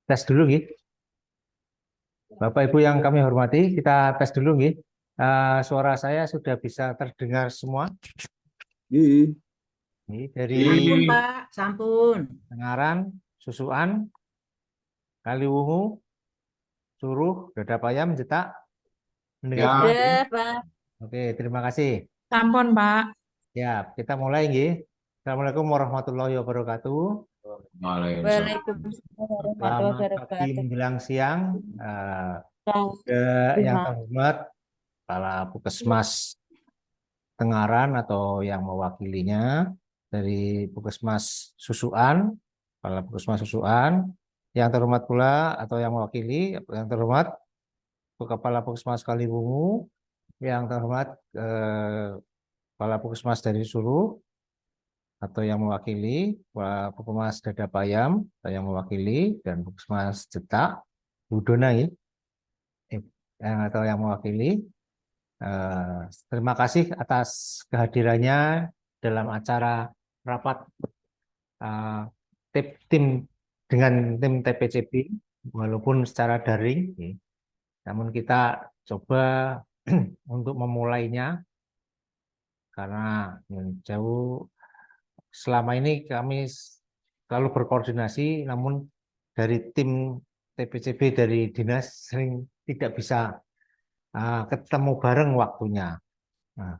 Tes dulu nih. Bapak Ibu yang kami hormati, kita tes dulu nih. Suara saya sudah bisa terdengar semua. Ih, Ini dari Sampun, Pak. Sampun. Tengaran, Susuan, Kaliwungu, Suruh, Dadapayam, Jetak. Mendengar semua? ya, Sudah, Pak. Oke, terima kasih. Sampun, Pak. Ya, kita mulai nih. Assalamualaikum warahmatullahi wabarakatuh. Waalaikumsalam. Waalaikumsalam warahmatullahi Selamat pagi wabarakatuh. menjelang siang. Yang terhormat Kepala Puskesmas Tengaran atau yang mewakilinya dari Puskesmas Susuan, Kepala Puskesmas Susuan, yang terhormat pula atau yang mewakili, yang terhormat Kepala Puskesmas Kaliwungu, yang terhormat Kepala Puskesmas dari Suruh atau yang mewakili, Kepala Puskesmas Dadapayam atau yang mewakili, dan Puskesmas Jetak, Budona ya, atau yang mewakili. Terima kasih atas kehadirannya dalam acara rapat tim dengan tim TPCB walaupun secara daring, namun kita coba untuk memulainya karena jauh selama ini kami selalu berkoordinasi, namun dari tim TPCB dari dinas sering tidak bisa ketemu bareng waktunya. Nah,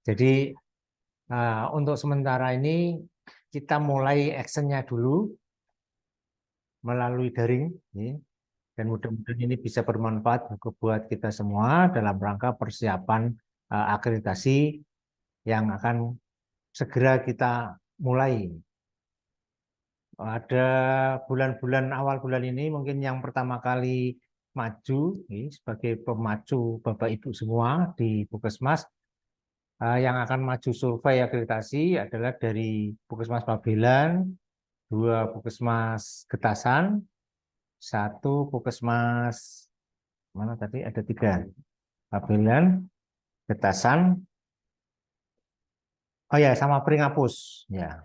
jadi untuk sementara ini kita mulai actionnya dulu melalui daring, dan mudah-mudahan ini bisa bermanfaat buat kita semua dalam rangka persiapan akreditasi yang akan segera kita mulai. Ada bulan-bulan awal bulan ini mungkin yang pertama kali maju sebagai pemacu Bapak Ibu semua di Puskesmas, yang akan maju survei akreditasi adalah dari Puskesmas Pabelan, 2 Puskesmas Getasan, 1 Puskesmas mana tadi, ada 3, Pabelan, Getasan, oh ya, sama Pringapus ya.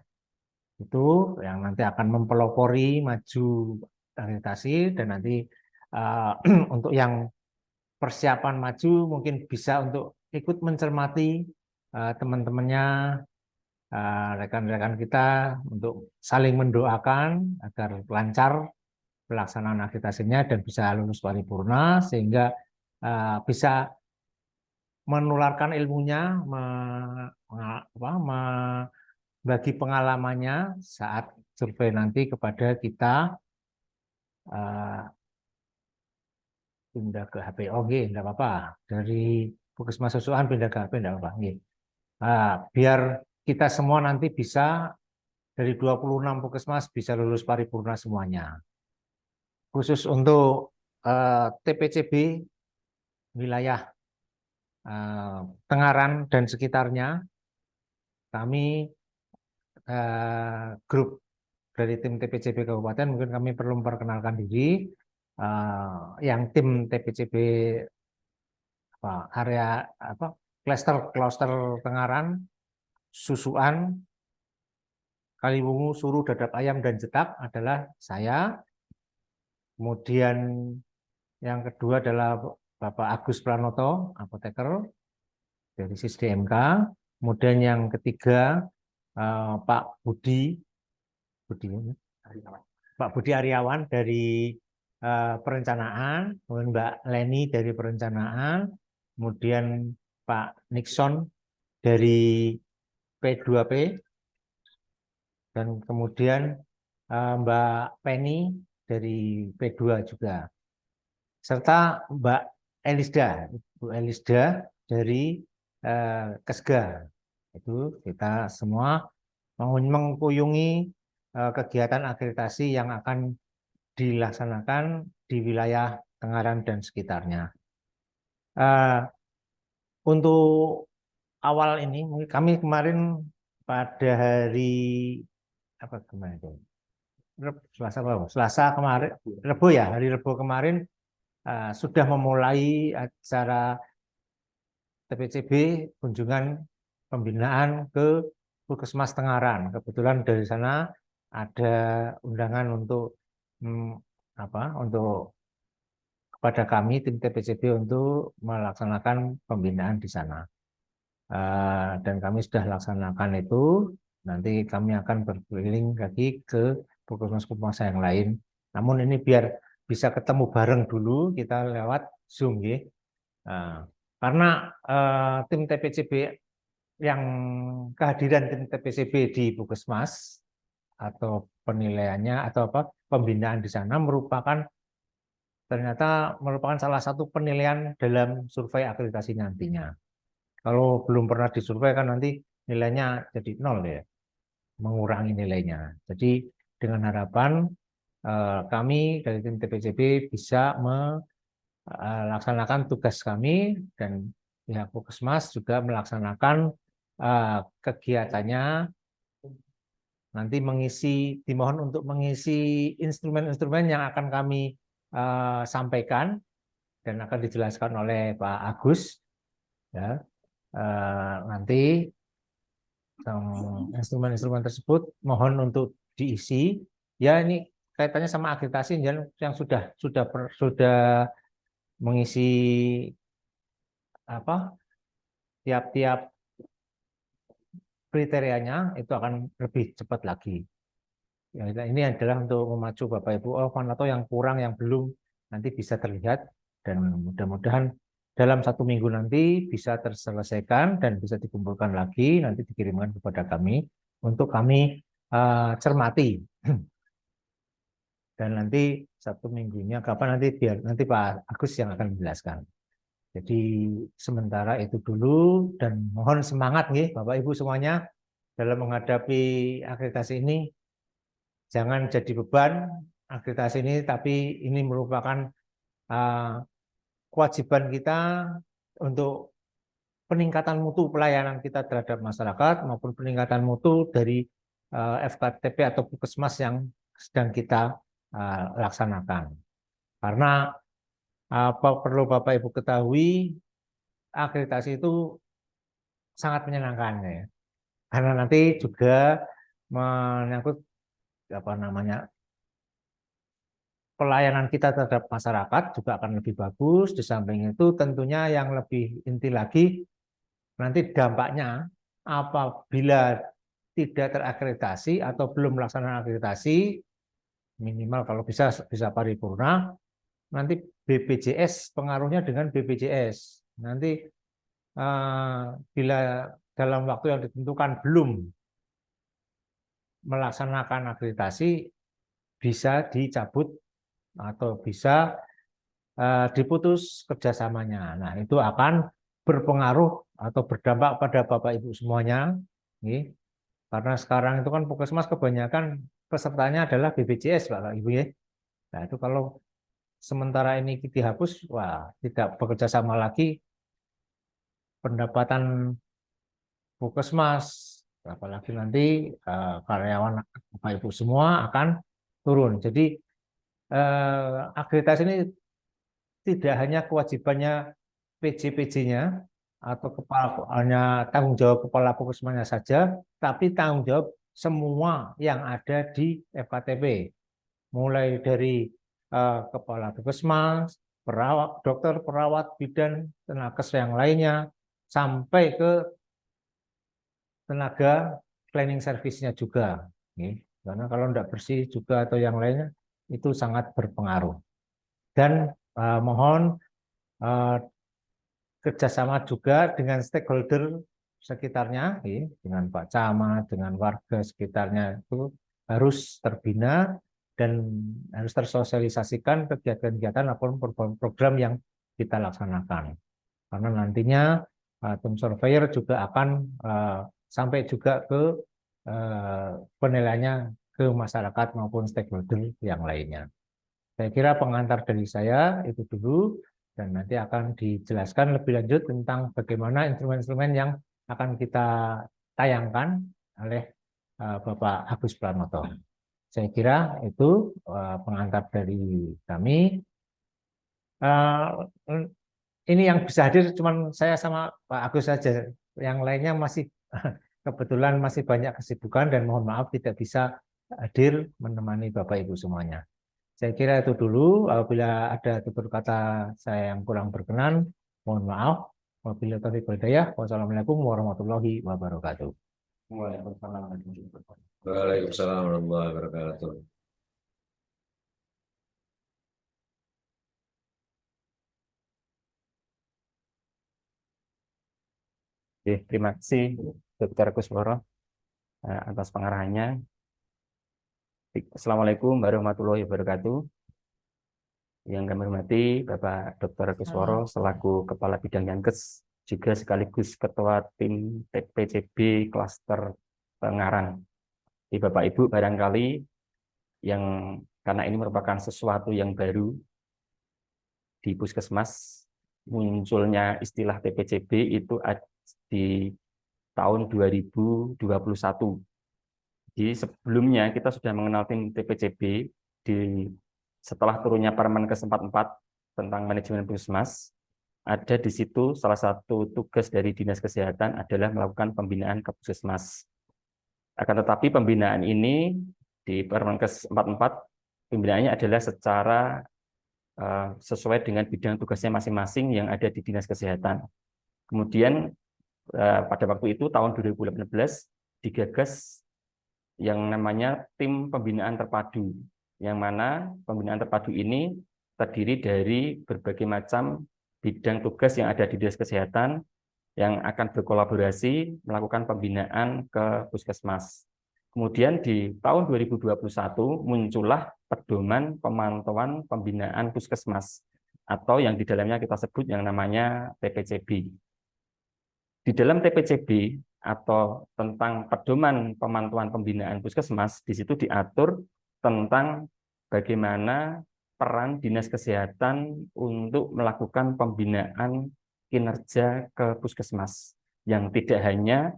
Itu yang nanti akan mempelopori maju akreditasi, dan nanti untuk yang persiapan maju mungkin bisa untuk ikut mencermati teman-temannya, rekan-rekan kita, untuk saling mendoakan agar lancar pelaksanaan akreditasinya dan bisa lulus paripurna, sehingga bisa menularkan ilmunya, bagi pengalamannya saat survei nanti kepada kita. Pindah ke HPOG, enggak apa-apa. Dari Puskesmas Susuan pindah ke HP, enggak apa-apa. Biar kita semua nanti bisa dari 26 Puskesmas bisa lulus paripurna semuanya. Khusus untuk TPCB wilayah Tengaran dan sekitarnya, kami grup dari tim TPCB Kabupaten, mungkin kami perlu memperkenalkan diri. Yang tim TPCB area klaster Tengaran, Susuan, Kaliwungu, Suruh, Dadapayam, dan Jetak adalah saya. Kemudian yang kedua adalah Bapak Agus Pranoto, apoteker dari SISDMK. Kemudian yang ketiga Pak Budi Aryawan dari perencanaan, kemudian Mbak Leni dari perencanaan, kemudian Pak Nixon dari P2P, dan kemudian Mbak Penny dari P2 juga, serta Mbak Elisda, Bu Elisda dari Kesga. Itu kita semua mengunjungi kegiatan akreditasi yang akan dilaksanakan di wilayah Tengaran dan sekitarnya. Untuk awal ini, kami kemarin pada hari apa kemarin? Selasa kemarin, Rebo ya, hari Rebo kemarin sudah memulai acara TPCB kunjungan pembinaan ke Puskesmas Tengaran. Kebetulan dari sana ada undangan untuk untuk kepada kami tim TPCB untuk melaksanakan pembinaan di sana. Dan kami sudah laksanakan itu, nanti kami akan berkeliling lagi ke puskesmas yang lain. Namun ini biar bisa ketemu bareng dulu, kita lewat Zoom ya. Karena tim TPCB yang kehadiran tim TPCB di puskesmas atau penilaiannya atau pembinaan di sana ternyata merupakan salah satu penilaian dalam survei akreditasi nantinya. Kalau belum pernah disurvei kan nanti nilainya jadi 0 ya, mengurangi nilainya. Jadi dengan harapan kami dari tim TPCB bisa melaksanakan tugas kami dan pihak puskesmas juga melaksanakan kegiatannya, nanti dimohon untuk mengisi instrumen-instrumen yang akan kami sampaikan dan akan dijelaskan oleh Pak Agus ya. Nanti instrumen-instrumen tersebut mohon untuk diisi ya. Ini kaitannya sama akreditasi yang sudah mengisi tiap-tiap kriterianya itu akan lebih cepat lagi. Ya, ini adalah untuk memacu Bapak Ibu, mana atau yang kurang, yang belum, nanti bisa terlihat dan mudah-mudahan dalam 1 minggu nanti bisa terselesaikan dan bisa dikumpulkan lagi, nanti dikirimkan kepada kami untuk kami cermati. Dan nanti 1 minggunya kapan biar nanti Pak Agus yang akan menjelaskan. Jadi sementara itu dulu dan mohon semangat nih Bapak Ibu semuanya dalam menghadapi akreditasi ini. Jangan jadi beban akreditasi ini, tapi ini merupakan kewajiban kita untuk peningkatan mutu pelayanan kita terhadap masyarakat maupun peningkatan mutu dari FKTP atau puskesmas yang sedang kita laksanakan. Karena perlu Bapak Ibu ketahui, akreditasi itu sangat menyenangkan ya. Karena nanti juga menyangkut pelayanan kita terhadap masyarakat juga akan lebih bagus. Di samping itu tentunya yang lebih inti lagi, nanti dampaknya apabila tidak terakreditasi atau belum melaksanakan akreditasi, minimal kalau bisa paripurna, nanti BPJS, pengaruhnya dengan BPJS. Nanti bila dalam waktu yang ditentukan belum melaksanakan akreditasi, bisa dicabut atau bisa diputus kerjasamanya. Nah, itu akan berpengaruh atau berdampak pada Bapak Ibu semuanya. Nih. Karena sekarang itu kan puskesmas kebanyakan pesertanya adalah BPJS, Bapak Ibu ya. Nah, itu kalau sementara ini dihapus, wah, tidak bekerja sama lagi, pendapatan puskesmas, apalagi nanti karyawan Bapak Ibu semua akan turun. Jadi akreditasi ini tidak hanya kewajibannya PJ-PJ-nya atau hanya tanggung jawab kepala puskesmasnya saja, tapi tanggung jawab semua yang ada di FKTP, mulai dari kepala puskesmas, perawat, dokter, perawat, bidan, tenaga yang lainnya, sampai ke tenaga cleaning service-nya juga. Karena kalau tidak bersih juga atau yang lainnya, itu sangat berpengaruh. Dan mohon kerjasama juga dengan stakeholder sekitarnya, dengan Pak Camat, dengan warga sekitarnya, itu harus terbina dan harus tersosialisasikan kegiatan-kegiatan ataupun program yang kita laksanakan. Karena nantinya tim surveyor juga akan sampai juga ke penilaiannya ke masyarakat maupun stakeholder yang lainnya. Saya kira pengantar dari saya itu dulu, dan nanti akan dijelaskan lebih lanjut tentang bagaimana instrumen-instrumen yang akan kita tayangkan oleh Bapak Agus Pranoto. Saya kira itu pengantar dari kami. Ini yang bisa hadir cuma saya sama Pak Agus saja. Yang lainnya masih kebetulan masih banyak kesibukan dan mohon maaf tidak bisa hadir menemani Bapak Ibu semuanya. Saya kira itu dulu. Apabila ada tutur kata saya yang kurang berkenan, mohon maaf. Wabillahi taufiq wal hidayah. Wassalamualaikum warahmatullahi wabarakatuh. Waalaikumsalam warahmatullahi wabarakatuh. Oke, terima kasih Dr. Kusworo atas pengarahannya. Assalamualaikum warahmatullahi wabarakatuh. Yang kami hormati Bapak Dr. Kusworo selaku Kepala Bidang Yankes, juga sekaligus Ketua Tim TPCB Klaster Pengarang. Di Bapak Ibu barangkali yang karena ini merupakan sesuatu yang baru di Puskesmas, munculnya istilah TPCB itu di tahun 2021. Jadi sebelumnya kita sudah mengenal tim TPCB setelah turunnya Permenkes 44 tentang manajemen puskesmas. Ada di situ salah satu tugas dari Dinas Kesehatan adalah melakukan pembinaan ke puskesmas. Akan tetapi pembinaan ini di Permenkes 44 pembinaannya adalah secara sesuai dengan bidang tugasnya masing-masing yang ada di Dinas Kesehatan. Kemudian pada waktu itu tahun 2018 digagas yang namanya tim pembinaan terpadu, yang mana pembinaan terpadu ini terdiri dari berbagai macam bidang tugas yang ada di Dinas Kesehatan yang akan berkolaborasi melakukan pembinaan ke puskesmas. Kemudian di tahun 2021 muncullah pedoman pemantauan pembinaan puskesmas atau yang di dalamnya kita sebut yang namanya TPCB. Di dalam TPCB atau tentang pedoman pemantauan pembinaan puskesmas, di situ diatur tentang bagaimana peran Dinas Kesehatan untuk melakukan pembinaan kinerja ke puskesmas yang tidak hanya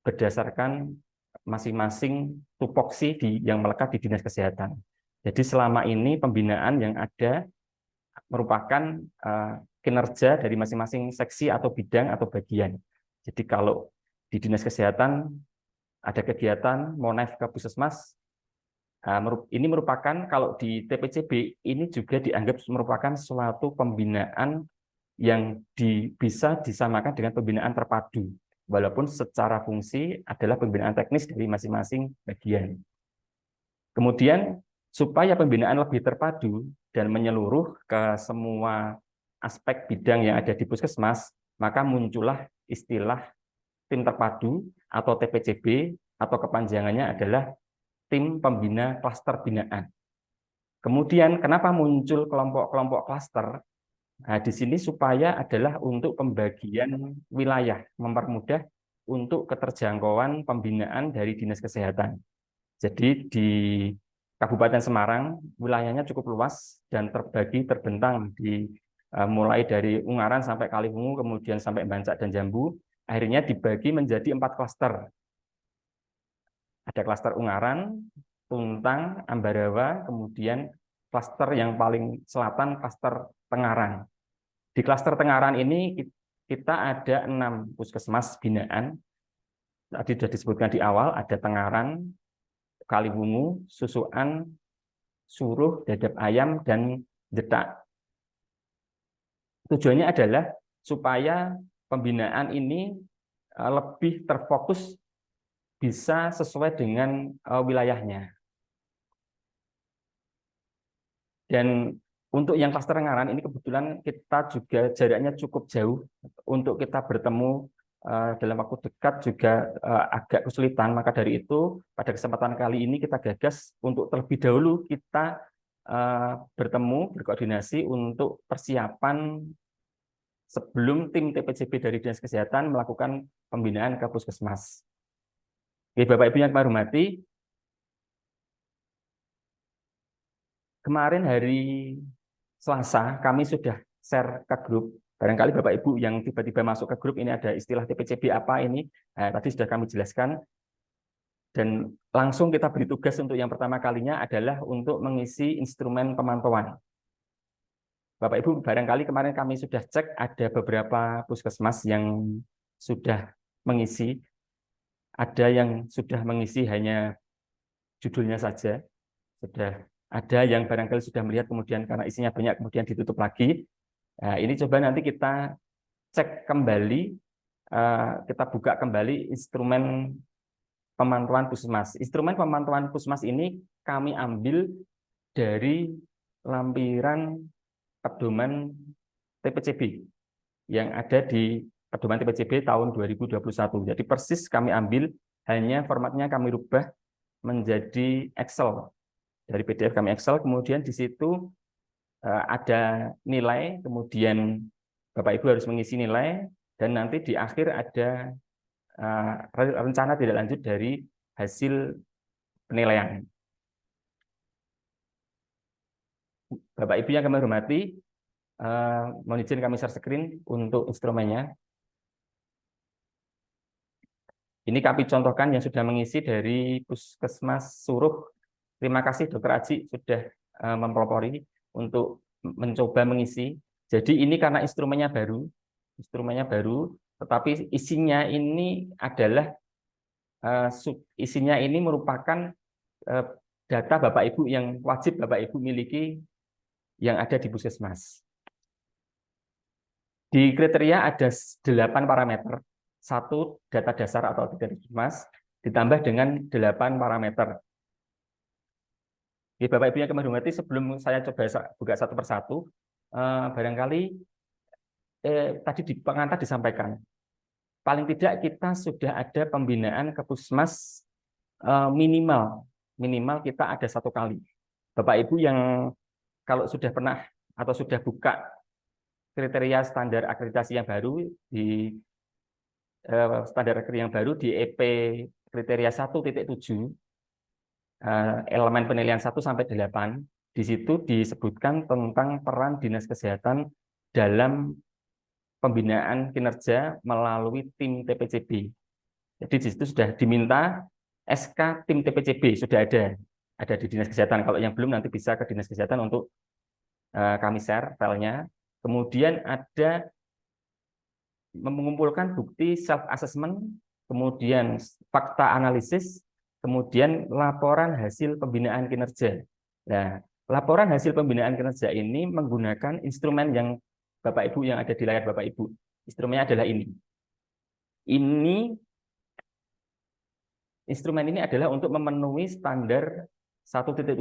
berdasarkan masing-masing tupoksi yang melekat di Dinas Kesehatan. Jadi selama ini pembinaan yang ada merupakan kinerja dari masing-masing seksi atau bidang atau bagian. Jadi kalau di Dinas Kesehatan ada kegiatan monef ke puskesmas, ini merupakan kalau di TPCB ini juga dianggap merupakan suatu pembinaan yang bisa disamakan dengan pembinaan terpadu, walaupun secara fungsi adalah pembinaan teknis dari masing-masing bagian. Kemudian supaya pembinaan lebih terpadu dan menyeluruh ke semua aspek bidang yang ada di puskesmas, maka muncullah istilah tim terpadu atau TPCB atau kepanjangannya adalah tim pembina klaster binaan. Kemudian kenapa muncul kelompok-kelompok klaster? Nah, di sini supaya adalah untuk pembagian wilayah, mempermudah untuk keterjangkauan pembinaan dari Dinas Kesehatan. Jadi di Kabupaten Semarang wilayahnya cukup luas dan terbentang mulai dari Ungaran sampai Kaliwungu, kemudian sampai Bancak dan Jambu, akhirnya dibagi menjadi 4 klaster. Ada klaster Ungaran, Tuntang, Ambarawa, kemudian klaster yang paling selatan, klaster Tengaran. Di klaster Tengaran ini kita ada 6 puskesmas binaan. Tadi sudah disebutkan di awal, ada Tengaran, Kaliwungu, Susukan, Suruh, Dadap Ayam, dan Jetak. Tujuannya adalah supaya pembinaan ini lebih terfokus, bisa sesuai dengan wilayahnya. Dan untuk yang klaster Tengaran ini kebetulan kita juga jaraknya cukup jauh untuk kita bertemu dalam waktu dekat juga agak kesulitan. Maka dari itu pada kesempatan kali ini kita gagas untuk terlebih dahulu kita bertemu, berkoordinasi untuk persiapan sebelum tim TPCB dari Dinas Kesehatan melakukan pembinaan ke puskesmas. Oke, Bapak Ibu yang kami hormati, kemarin hari Selasa kami sudah share ke grup. Barangkali Bapak Ibu yang tiba-tiba masuk ke grup ini ada istilah TPCB apa ini. Nah, tadi sudah kami jelaskan. Dan langsung kita beri tugas untuk yang pertama kalinya adalah untuk mengisi instrumen pemantauan. Bapak Ibu barangkali kemarin kami sudah cek ada beberapa puskesmas yang sudah mengisi. Ada yang sudah mengisi hanya judulnya saja. Sudah ada yang barangkali sudah melihat kemudian karena isinya banyak kemudian ditutup lagi. Nah, ini coba nanti kita cek kembali, kita buka kembali instrumen pemantauan Puskesmas. Instrumen pemantauan Puskesmas ini kami ambil dari lampiran pedoman TPCB yang ada di pedoman TPCB tahun 2021. Jadi persis kami ambil, hanya formatnya kami rubah menjadi Excel. Dari PDF kami Excel, kemudian di situ ada nilai, kemudian Bapak Ibu harus mengisi nilai, dan nanti di akhir ada rencana tidak lanjut dari hasil penilaian. Bapak Ibu yang kami hormati, mohon izin kami share screen untuk instrumennya. Ini kami contohkan yang sudah mengisi dari Puskesmas Suruh. Terima kasih Dr. Aji sudah mempelopori untuk mencoba mengisi. Jadi ini karena instrumennya baru, tetapi isinya ini adalah isinya ini merupakan data Bapak Ibu yang wajib Bapak Ibu miliki yang ada di Puskesmas. Di kriteria ada 8 parameter. 1 data dasar atau data Puskesmas ditambah dengan 8 parameter. Oke, Bapak Ibu yang kami hormati, sebelum saya coba buka satu persatu, barangkali tadi di pengantar disampaikan, paling tidak kita sudah ada pembinaan ke Puskesmas minimal kita ada 1 kali. Bapak Ibu yang kalau sudah pernah atau sudah buka kriteria standar akreditasi yang baru di standar akreditasi yang baru di EP kriteria 1.7 elemen penilaian 1 sampai 8, di situ disebutkan tentang peran Dinas Kesehatan dalam pembinaan kinerja melalui tim TPCB. Jadi di situ sudah diminta SK tim TPCB, sudah ada di Dinas Kesehatan. Kalau yang belum nanti bisa ke Dinas Kesehatan untuk kami share filenya. Kemudian ada mengumpulkan bukti self-assessment, kemudian fakta analisis, kemudian laporan hasil pembinaan kinerja. Nah, laporan hasil pembinaan kinerja ini menggunakan instrumen yang Bapak Ibu yang ada di layar Bapak Ibu. Instrumennya adalah ini. Instrumen ini adalah untuk memenuhi standar 1.7.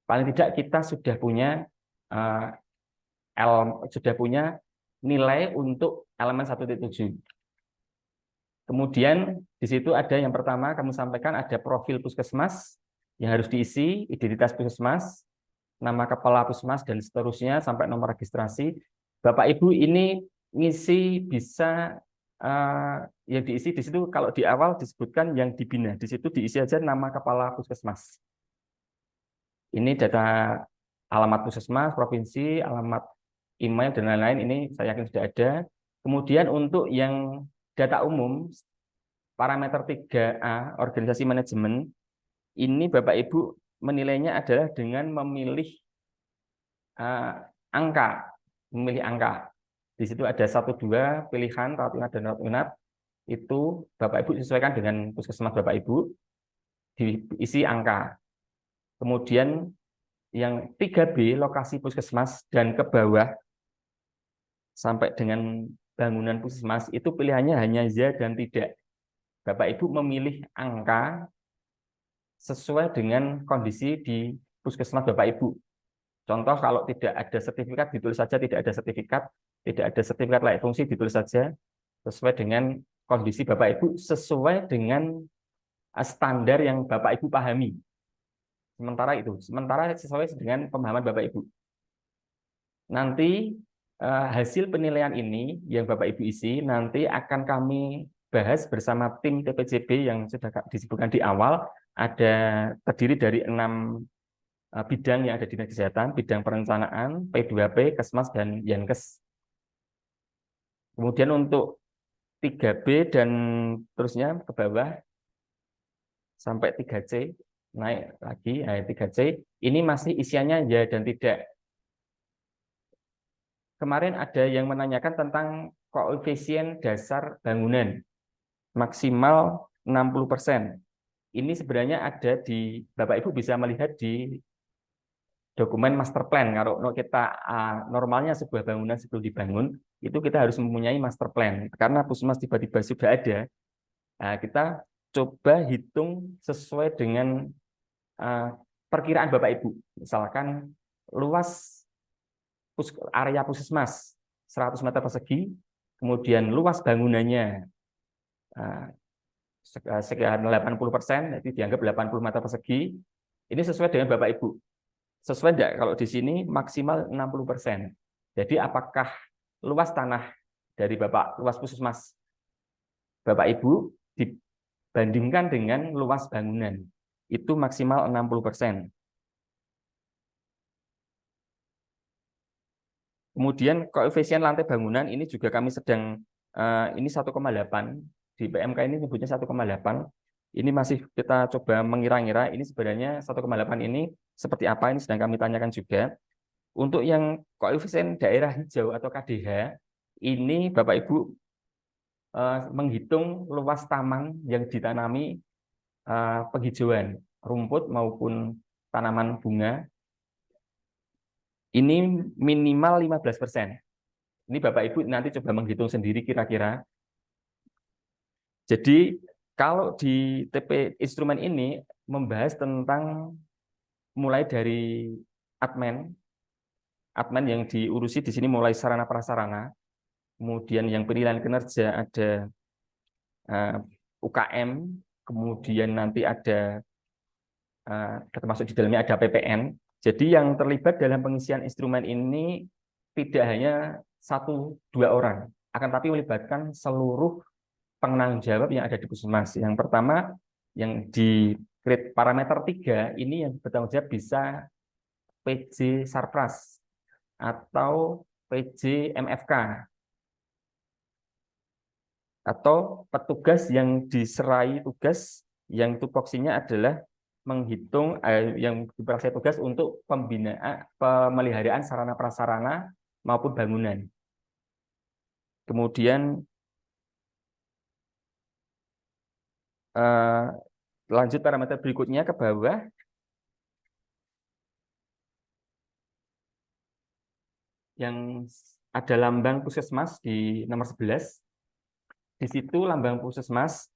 Paling tidak kita sudah punya nilai untuk elemen 1.7. Kemudian di situ ada yang pertama kamu sampaikan ada profil Puskesmas yang harus diisi, identitas Puskesmas, nama kepala Puskesmas dan seterusnya sampai nomor registrasi. Bapak Ibu ini ngisi bisa yang diisi di situ kalau di awal disebutkan yang dibina, di situ diisi aja nama kepala Puskesmas. Ini data alamat Puskesmas, provinsi, alamat email dan lain-lain, ini saya yakin sudah ada. Kemudian untuk yang data umum, parameter 3A, organisasi manajemen, ini Bapak Ibu menilainya adalah dengan memilih angka. Di situ ada 1-2 pilihan, rawat inap dan rawat inap. Itu Bapak Ibu disesuaikan dengan Puskesmas Bapak Ibu, diisi angka. Kemudian yang 3B, lokasi Puskesmas dan ke bawah, sampai dengan bangunan Puskesmas itu pilihannya hanya ya dan tidak. Bapak Ibu memilih angka sesuai dengan kondisi di Puskesmas Bapak Ibu. Contoh kalau tidak ada sertifikat ditulis saja tidak ada sertifikat, tidak ada sertifikat layak fungsi ditulis saja sesuai dengan kondisi Bapak Ibu, sesuai dengan standar yang Bapak Ibu pahami. Sementara sesuai dengan pemahaman Bapak Ibu. Nanti hasil penilaian ini yang Bapak Ibu isi nanti akan kami bahas bersama tim TPCB yang sudah disebutkan di awal. Terdiri dari 6 bidang yang ada di Dinas Kesehatan, bidang perencanaan, P2P, Kesmas, dan Yankes. Kemudian untuk 3B dan terusnya ke bawah sampai 3C, naik lagi, 3C, ini masih isiannya ya dan tidak. Kemarin ada yang menanyakan tentang koefisien dasar bangunan maksimal 60%. Ini sebenarnya ada di Bapak Ibu bisa melihat di dokumen master plan. Kalau kita normalnya sebuah bangunan sebelum dibangun itu kita harus mempunyai master plan. Karena puskesmas tiba-tiba sudah ada, kita coba hitung sesuai dengan perkiraan Bapak Ibu. Misalkan luas area puskesmas 100 meter persegi, kemudian luas bangunannya sekitar 80%, itu dianggap 80 meter persegi. Ini sesuai dengan Bapak Ibu. Sesuai enggak? Kalau di sini maksimal 60%. Jadi apakah luas tanah dari luas puskesmas Bapak Ibu dibandingkan dengan luas bangunan itu maksimal 60%. Kemudian koefisien lantai bangunan ini juga kami sedang ini 1,8, di PMK ini nyebutnya 1,8. Ini masih kita coba mengira-ngira ini sebenarnya 1,8 ini seperti apa, ini sedang kami tanyakan juga. Untuk yang koefisien daerah hijau atau KDH, ini Bapak Ibu menghitung luas taman yang ditanami penghijauan, rumput maupun tanaman bunga. Ini minimal 15%. Ini Bapak Ibu nanti coba menghitung sendiri kira-kira. Jadi kalau di TP instrumen ini membahas tentang mulai dari admin yang diurusi di sini mulai sarana prasarana, kemudian yang penilaian kinerja ada UKM, kemudian nanti ada termasuk di dalamnya ada PPN. Jadi yang terlibat dalam pengisian instrumen ini tidak hanya 1-2 orang, akan tapi melibatkan seluruh penanggung jawab yang ada di puskesmas. Yang pertama, yang di grade parameter 3 ini yang bertanggung jawab bisa PJ Sarpras atau PJ MFK atau petugas yang diserai tugas yang tupoksinya adalah menghitung yang diberi tugas untuk pembinaan pemeliharaan sarana prasarana maupun bangunan. Kemudian lanjut parameter berikutnya ke bawah. Yang ada lambang puskesmas di nomor 11. Di situ lambang puskesmas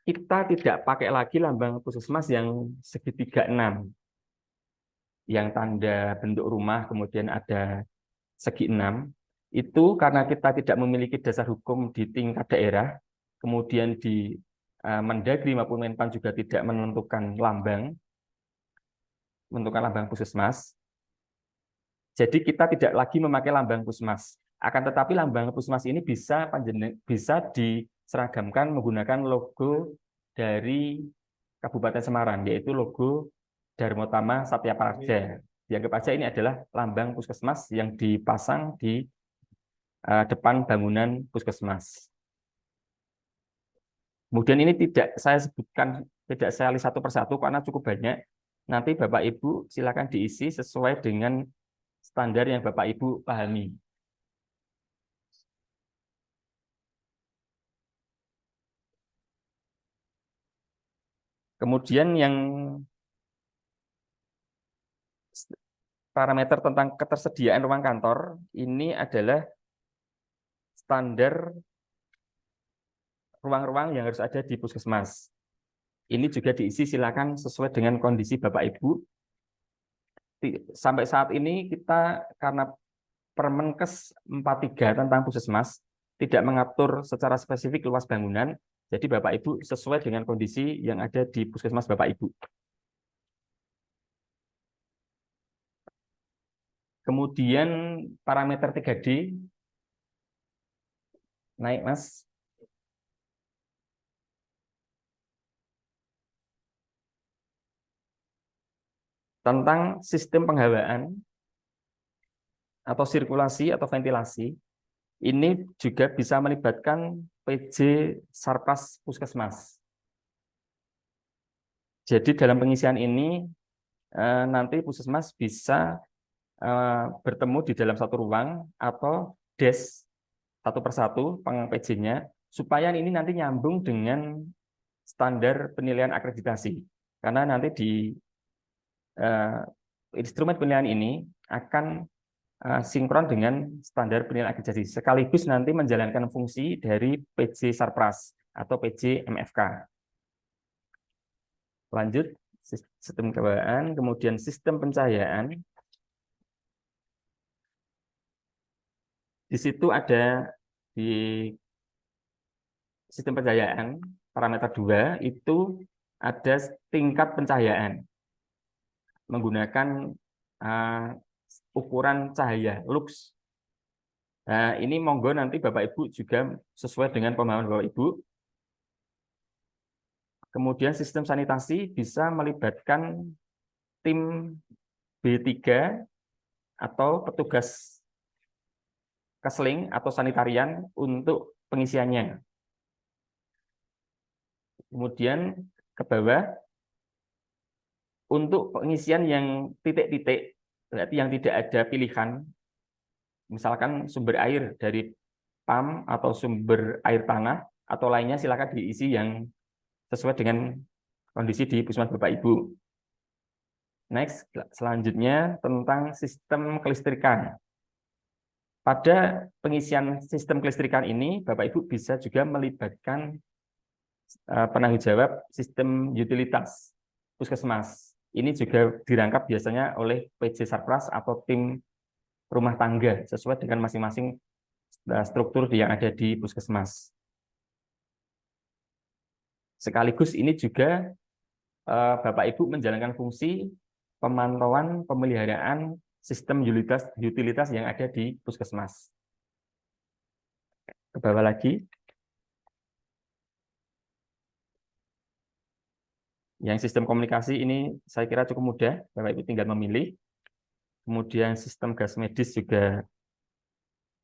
kita tidak pakai lagi lambang puskesmas yang segitiga 6. Yang tanda bentuk rumah kemudian ada segi 6. Itu karena kita tidak memiliki dasar hukum di tingkat daerah, kemudian di Mendagri maupun Menpan juga tidak menentukan lambang puskesmas. Jadi kita tidak lagi memakai lambang puskesmas. Akan tetapi lambang puskesmas ini bisa diseragamkan menggunakan logo dari Kabupaten Semarang, yaitu logo Darmotama Satya Praja. Dianggap aja ini adalah lambang puskesmas yang dipasang di depan bangunan puskesmas. Kemudian ini tidak saya sebutkan, tidak saya list satu persatu karena cukup banyak. Nanti Bapak Ibu silakan diisi sesuai dengan standar yang Bapak Ibu pahami. Kemudian yang parameter tentang ketersediaan ruang kantor ini adalah standar ruang-ruang yang harus ada di puskesmas. Ini juga diisi silakan sesuai dengan kondisi Bapak Ibu. Sampai saat ini kita karena Permenkes 43 tentang puskesmas tidak mengatur secara spesifik luas bangunan, jadi Bapak Ibu sesuai dengan kondisi yang ada di puskesmas Bapak Ibu. Kemudian parameter 3D, naik Mas. Tentang sistem penghawaan atau sirkulasi atau ventilasi, ini juga bisa melibatkan PJ Sarpras Puskesmas. Jadi dalam pengisian ini nanti Puskesmas bisa bertemu di dalam satu ruang atau desk satu persatu peng-PJ-nya supaya ini nanti nyambung dengan standar penilaian akreditasi. Karena nanti di instrumen penilaian ini akan sinkron dengan standar penilaian akreditasi, sekaligus nanti menjalankan fungsi dari PJ Sarpras atau PJ MFK. Lanjut, sistem kewibawaan, kemudian sistem pencahayaan. Di situ ada di sistem pencahayaan parameter 2 itu ada tingkat pencahayaan menggunakan ukuran cahaya lux. Nah, ini monggo nanti Bapak Ibu juga sesuai dengan pemahaman Bapak Ibu. Kemudian sistem sanitasi bisa melibatkan tim B3 atau petugas kesling atau sanitarian untuk pengisiannya. Kemudian ke bawah, untuk pengisian yang titik-titik, berarti yang tidak ada pilihan, misalkan sumber air dari PAM atau sumber air tanah, atau lainnya silakan diisi yang sesuai dengan kondisi di Puskesmas Bapak Ibu. Next, selanjutnya tentang sistem kelistrikan. Pada pengisian sistem kelistrikan ini, Bapak Ibu bisa juga melibatkan penanggung jawab sistem utilitas Puskesmas. Ini juga dirangkap biasanya oleh PJ Sarpras atau tim rumah tangga sesuai dengan masing-masing struktur yang ada di Puskesmas. Sekaligus ini juga Bapak Ibu menjalankan fungsi pemantauan pemeliharaan sistem utilitas yang ada di Puskesmas. Ke bawah lagi. Yang sistem komunikasi ini saya kira cukup mudah, Bapak Ibu tinggal memilih. Kemudian sistem gas medis juga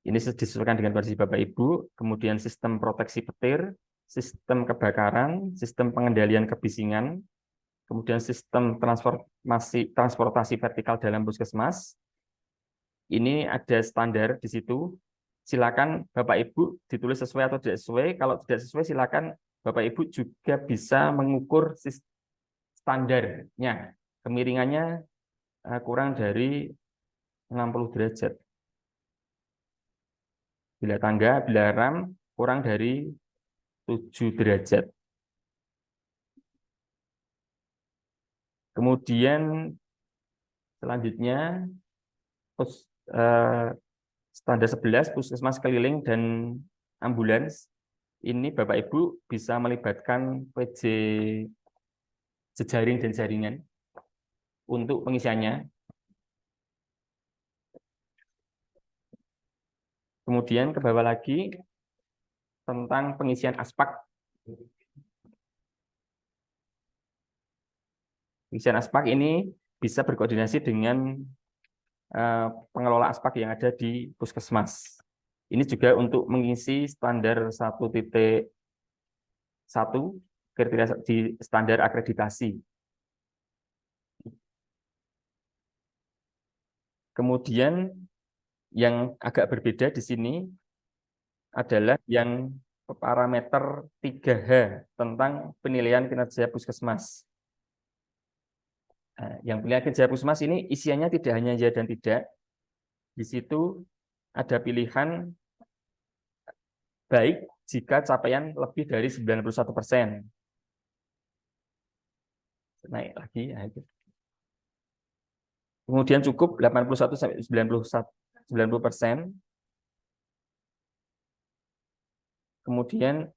ini disesuaikan dengan kondisi Bapak Ibu. Kemudian sistem proteksi petir, sistem kebakaran, sistem pengendalian kebisingan, kemudian sistem transportasi vertikal dalam Puskesmas. Ini ada standar di situ. Silakan Bapak Ibu ditulis sesuai atau tidak sesuai. Kalau tidak sesuai, silakan Bapak Ibu juga bisa mengukur standarnya. Kemiringannya kurang dari 60 derajat. Bila tangga, bila ram kurang dari 7 derajat. Kemudian selanjutnya standar 11 Puskesmas keliling dan ambulans. Ini Bapak Ibu bisa melibatkan PJ jejaring dan jaringan untuk pengisiannya. Kemudian ke bawah lagi tentang pengisian aspak. Pengisian aspak ini bisa berkoordinasi dengan pengelola aspak yang ada di Puskesmas. Ini juga untuk mengisi standar 1.1 kriteria di standar akreditasi. Kemudian yang agak berbeda di sini adalah yang parameter 3H tentang penilaian kinerja Puskesmas. Yang penilaian kinerja Puskesmas ini isiannya tidak hanya ya dan tidak. Di situ ada pilihan baik jika capaian lebih dari 91%. Naik lagi. Ya itu. Kemudian cukup 81 sampai 90%. Kemudian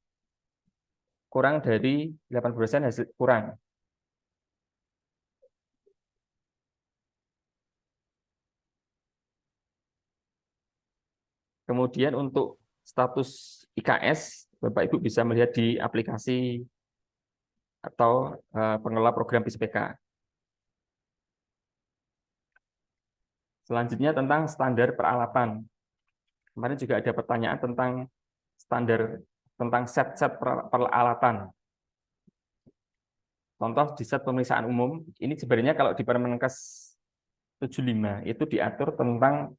kurang dari 80% hasil kurang. Kemudian untuk status IKS, Bapak Ibu bisa melihat di aplikasi atau pengelola program PISPK. Selanjutnya tentang standar peralatan. Kemarin juga ada pertanyaan tentang standar tentang set-set peralatan. Contoh di set pemeriksaan umum, ini sebenarnya kalau di Permenkes 75 itu diatur tentang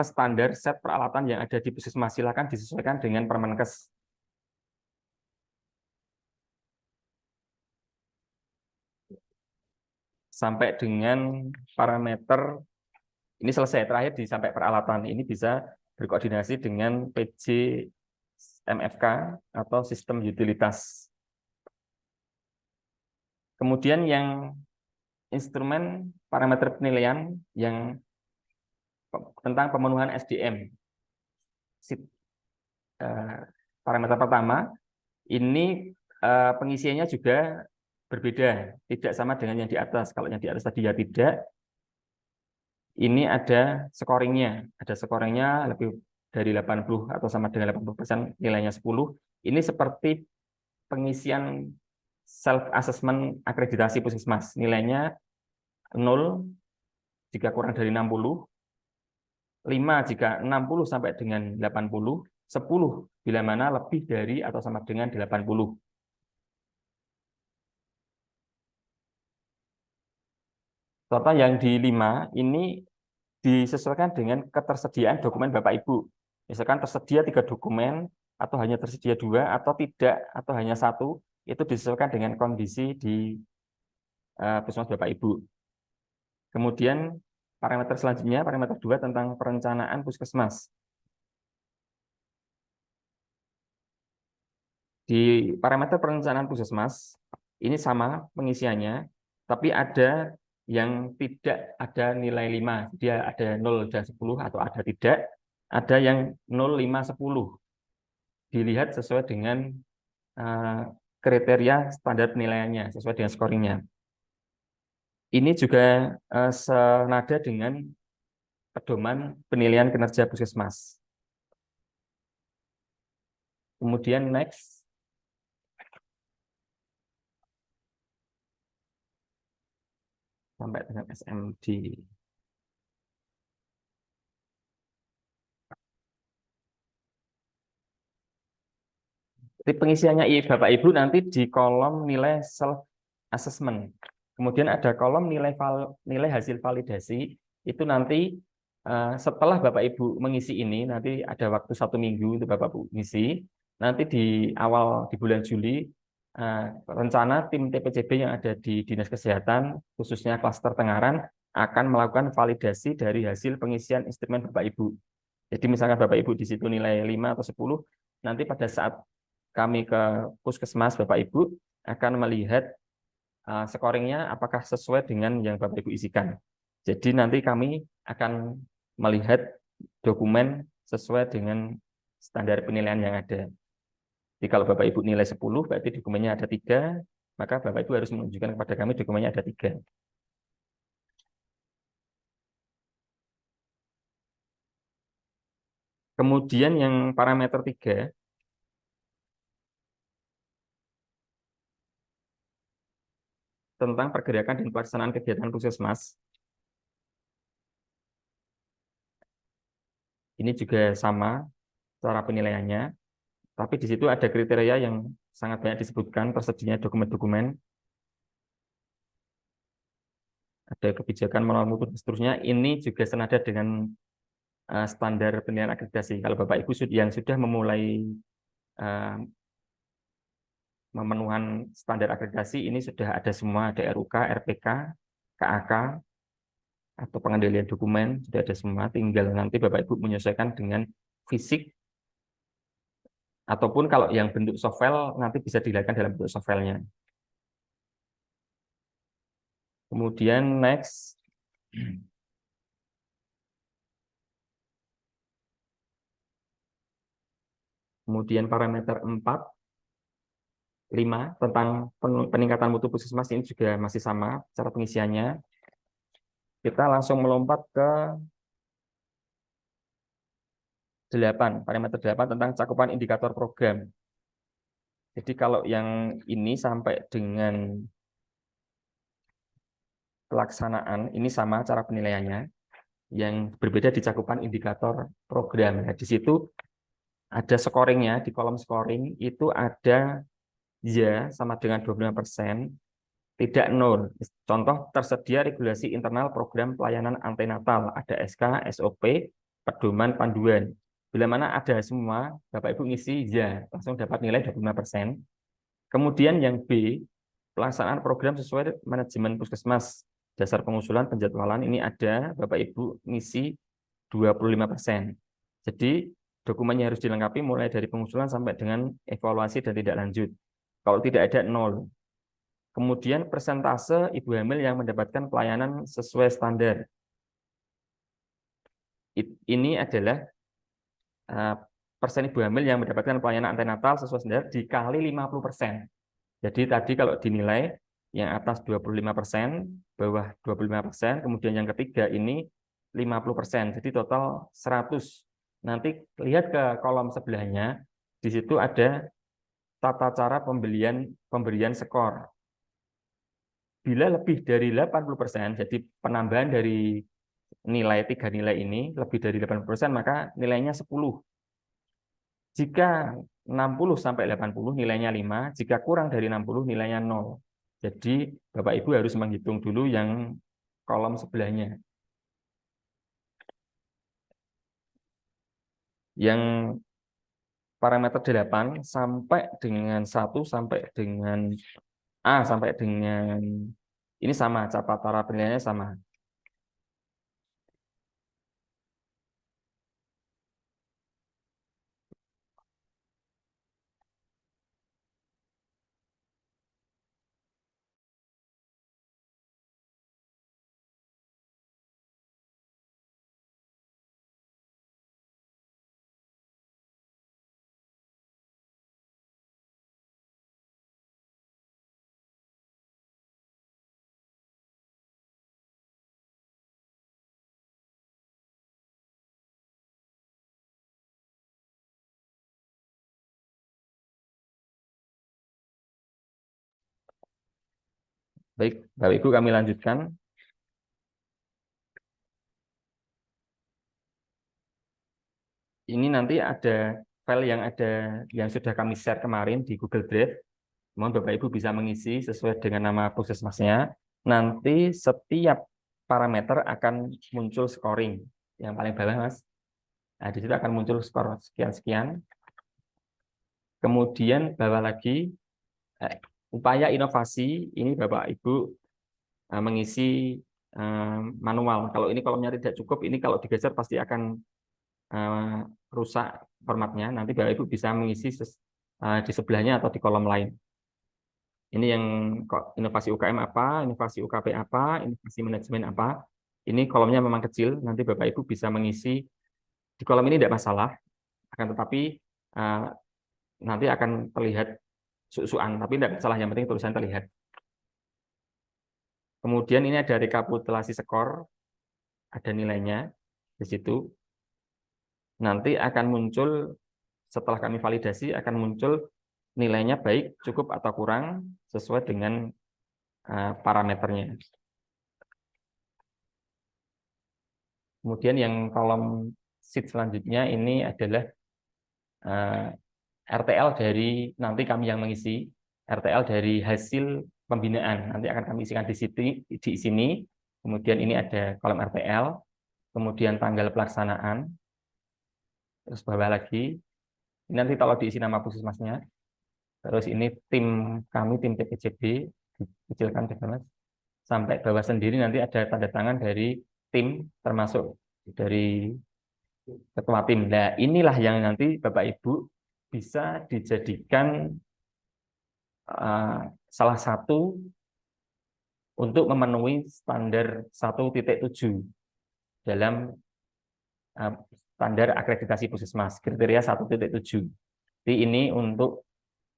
standar set peralatan yang ada di Puskesmas. Silakan disesuaikan dengan Permenkes. sampai dengan parameter ini selesai. Terakhir di sampai peralatan ini bisa berkoordinasi dengan PJ MFK atau sistem utilitas. Kemudian yang instrumen parameter penilaian yang tentang pemenuhan SDM. Parameter pertama ini pengisiannya juga berbeda, tidak sama dengan yang di atas. Kalau yang di atas tadi ya tidak. Ini ada scoringnya lebih dari 80 atau sama dengan 80%, nilainya 10. Ini seperti pengisian self assessment akreditasi puskesmas, nilainya 0 jika kurang dari 60, 5 jika 60 sampai dengan 80, 10 bila mana lebih dari atau sama dengan 80. Contoh yang di 5 ini disesuaikan dengan ketersediaan dokumen Bapak Ibu. Misalkan tersedia 3 dokumen, atau hanya tersedia 2, atau tidak, atau hanya 1, itu disesuaikan dengan kondisi di puskesmas Bapak Ibu. Kemudian parameter selanjutnya, parameter 2 tentang perencanaan puskesmas. Di parameter perencanaan puskesmas, ini sama pengisiannya, tapi ada yang tidak ada nilai 5, dia ada 0 dan 10 atau ada tidak, ada yang 0, 5, 10. Dilihat sesuai dengan kriteria standar penilaiannya, sesuai dengan scoringnya. Ini juga senada dengan pedoman penilaian kinerja puskesmas. Kemudian next. Sampai dengan SMD. Jadi pengisiannya Bapak Ibu nanti di kolom nilai self assessment. Kemudian ada kolom nilai hasil validasi. Itu nanti setelah Bapak Ibu mengisi ini, nanti ada waktu 1 minggu untuk Bapak Ibu mengisi. Nanti di bulan Juli, rencana tim TPCB yang ada di Dinas Kesehatan, khususnya klaster Tengaran, akan melakukan validasi dari hasil pengisian instrumen Bapak Ibu. Jadi misalkan Bapak Ibu di situ nilai 5 atau 10, nanti pada saat kami ke puskesmas Bapak Ibu akan melihat scoringnya apakah sesuai dengan yang Bapak Ibu isikan. Jadi nanti kami akan melihat dokumen sesuai dengan standar penilaian yang ada. Jadi kalau Bapak Ibu nilai 10, berarti dokumennya ada 3, maka Bapak Ibu harus menunjukkan kepada kami dokumennya ada 3. Kemudian yang parameter 3, tentang pergerakan dan pelaksanaan kegiatan puskesmas. Ini juga sama cara penilaiannya. Tapi di situ ada kriteria yang sangat banyak disebutkan, tersedianya dokumen-dokumen, ada kebijakan manual mutu dan seterusnya. Ini juga senada dengan standar penilaian akreditasi. Kalau Bapak Ibu yang sudah memulai memenuhan standar akreditasi, ini sudah ada semua, ada RUK, RPK, KAK, atau pengendalian dokumen, sudah ada semua. Tinggal nanti Bapak Ibu menyesuaikan dengan fisik, ataupun kalau yang bentuk softfile nanti bisa dilakukan dalam bentuk softfile-nya. Kemudian next. Kemudian parameter 4, 5 tentang peningkatan mutu puskesmas, ini juga masih sama cara pengisiannya. Kita langsung melompat ke 8, parameter 8 tentang cakupan indikator program. Jadi kalau yang ini sampai dengan pelaksanaan, ini sama cara penilaiannya. Yang berbeda di cakupan indikator program. Nah, di situ ada scoringnya, di kolom scoring itu ada ya sama dengan 25%, tidak 0. Contoh, tersedia regulasi internal program pelayanan antenatal, ada SK, SOP, pedoman, panduan. Bila mana ada semua, Bapak Ibu ngisi ya, langsung dapat nilai 25%. Kemudian yang B, pelaksanaan program sesuai manajemen puskesmas. dasar pengusulan penjadwalan ini ada Bapak Ibu ngisi 25%. Jadi dokumennya harus dilengkapi mulai dari pengusulan sampai dengan evaluasi dan tidak lanjut. Kalau tidak ada 0. Kemudian persentase ibu hamil yang mendapatkan pelayanan sesuai standar. Ini adalah persen ibu hamil yang mendapatkan pelayanan antenatal sesuai standar dikali 50%. Jadi tadi kalau dinilai yang atas 25%, bawah 25%, kemudian yang ketiga ini 50%. Jadi total 100. Nanti lihat ke kolom sebelahnya, di situ ada tata cara pemberian skor. Bila lebih dari 80%, jadi penambahan dari nilai 3 nilai ini lebih dari 80%, maka nilainya 10. Jika 60 sampai 80 nilainya 5, jika kurang dari 60 nilainya 0. Jadi Bapak Ibu harus menghitung dulu yang kolom sebelahnya. Yang parameter 8 sampai dengan 1 sampai dengan A sampai dengan ini sama, cara penilaiannya sama. Baik, Bapak Ibu kami lanjutkan. Ini nanti ada file yang sudah kami share kemarin di Google Drive. Mohon Bapak Ibu bisa mengisi sesuai dengan nama puskesmasnya. Nanti setiap parameter akan muncul scoring. Yang paling bawah, Mas. Nah, di situ akan muncul skor sekian-sekian. Kemudian bawah lagi upaya inovasi, ini Bapak Ibu mengisi manual. Kalau ini kolomnya tidak cukup, ini kalau digeser pasti akan rusak formatnya. Nanti Bapak Ibu bisa mengisi di sebelahnya atau di kolom lain. Ini yang inovasi UKM apa, inovasi UKP apa, inovasi manajemen apa. Ini kolomnya memang kecil, nanti Bapak Ibu bisa mengisi di kolom ini tidak masalah, akan tetapi nanti akan terlihat susuan, tapi tidak masalah, yang penting tulisan terlihat. Kemudian ini ada rekapitulasi skor, ada nilainya di situ. Nanti akan muncul, setelah kami validasi, akan muncul nilainya baik, cukup, atau kurang, sesuai dengan parameternya. Kemudian yang kolom sheet selanjutnya ini adalah RTL dari, nanti kami yang mengisi, RTL dari hasil pembinaan. Nanti akan kami isikan di sini. Kemudian ini ada kolom RTL, kemudian tanggal pelaksanaan, terus bawah lagi. Ini nanti kalau diisi nama puskesmasnya. Terus ini tim kami, tim TPCB, dikecilkan Mas. Sampai bawah sendiri nanti ada tanda tangan dari tim, termasuk dari ketua tim. Nah, inilah yang nanti Bapak Ibu bisa dijadikan salah satu untuk memenuhi standar 1.7 dalam standar akreditasi puskesmas, kriteria 1.7. Jadi ini untuk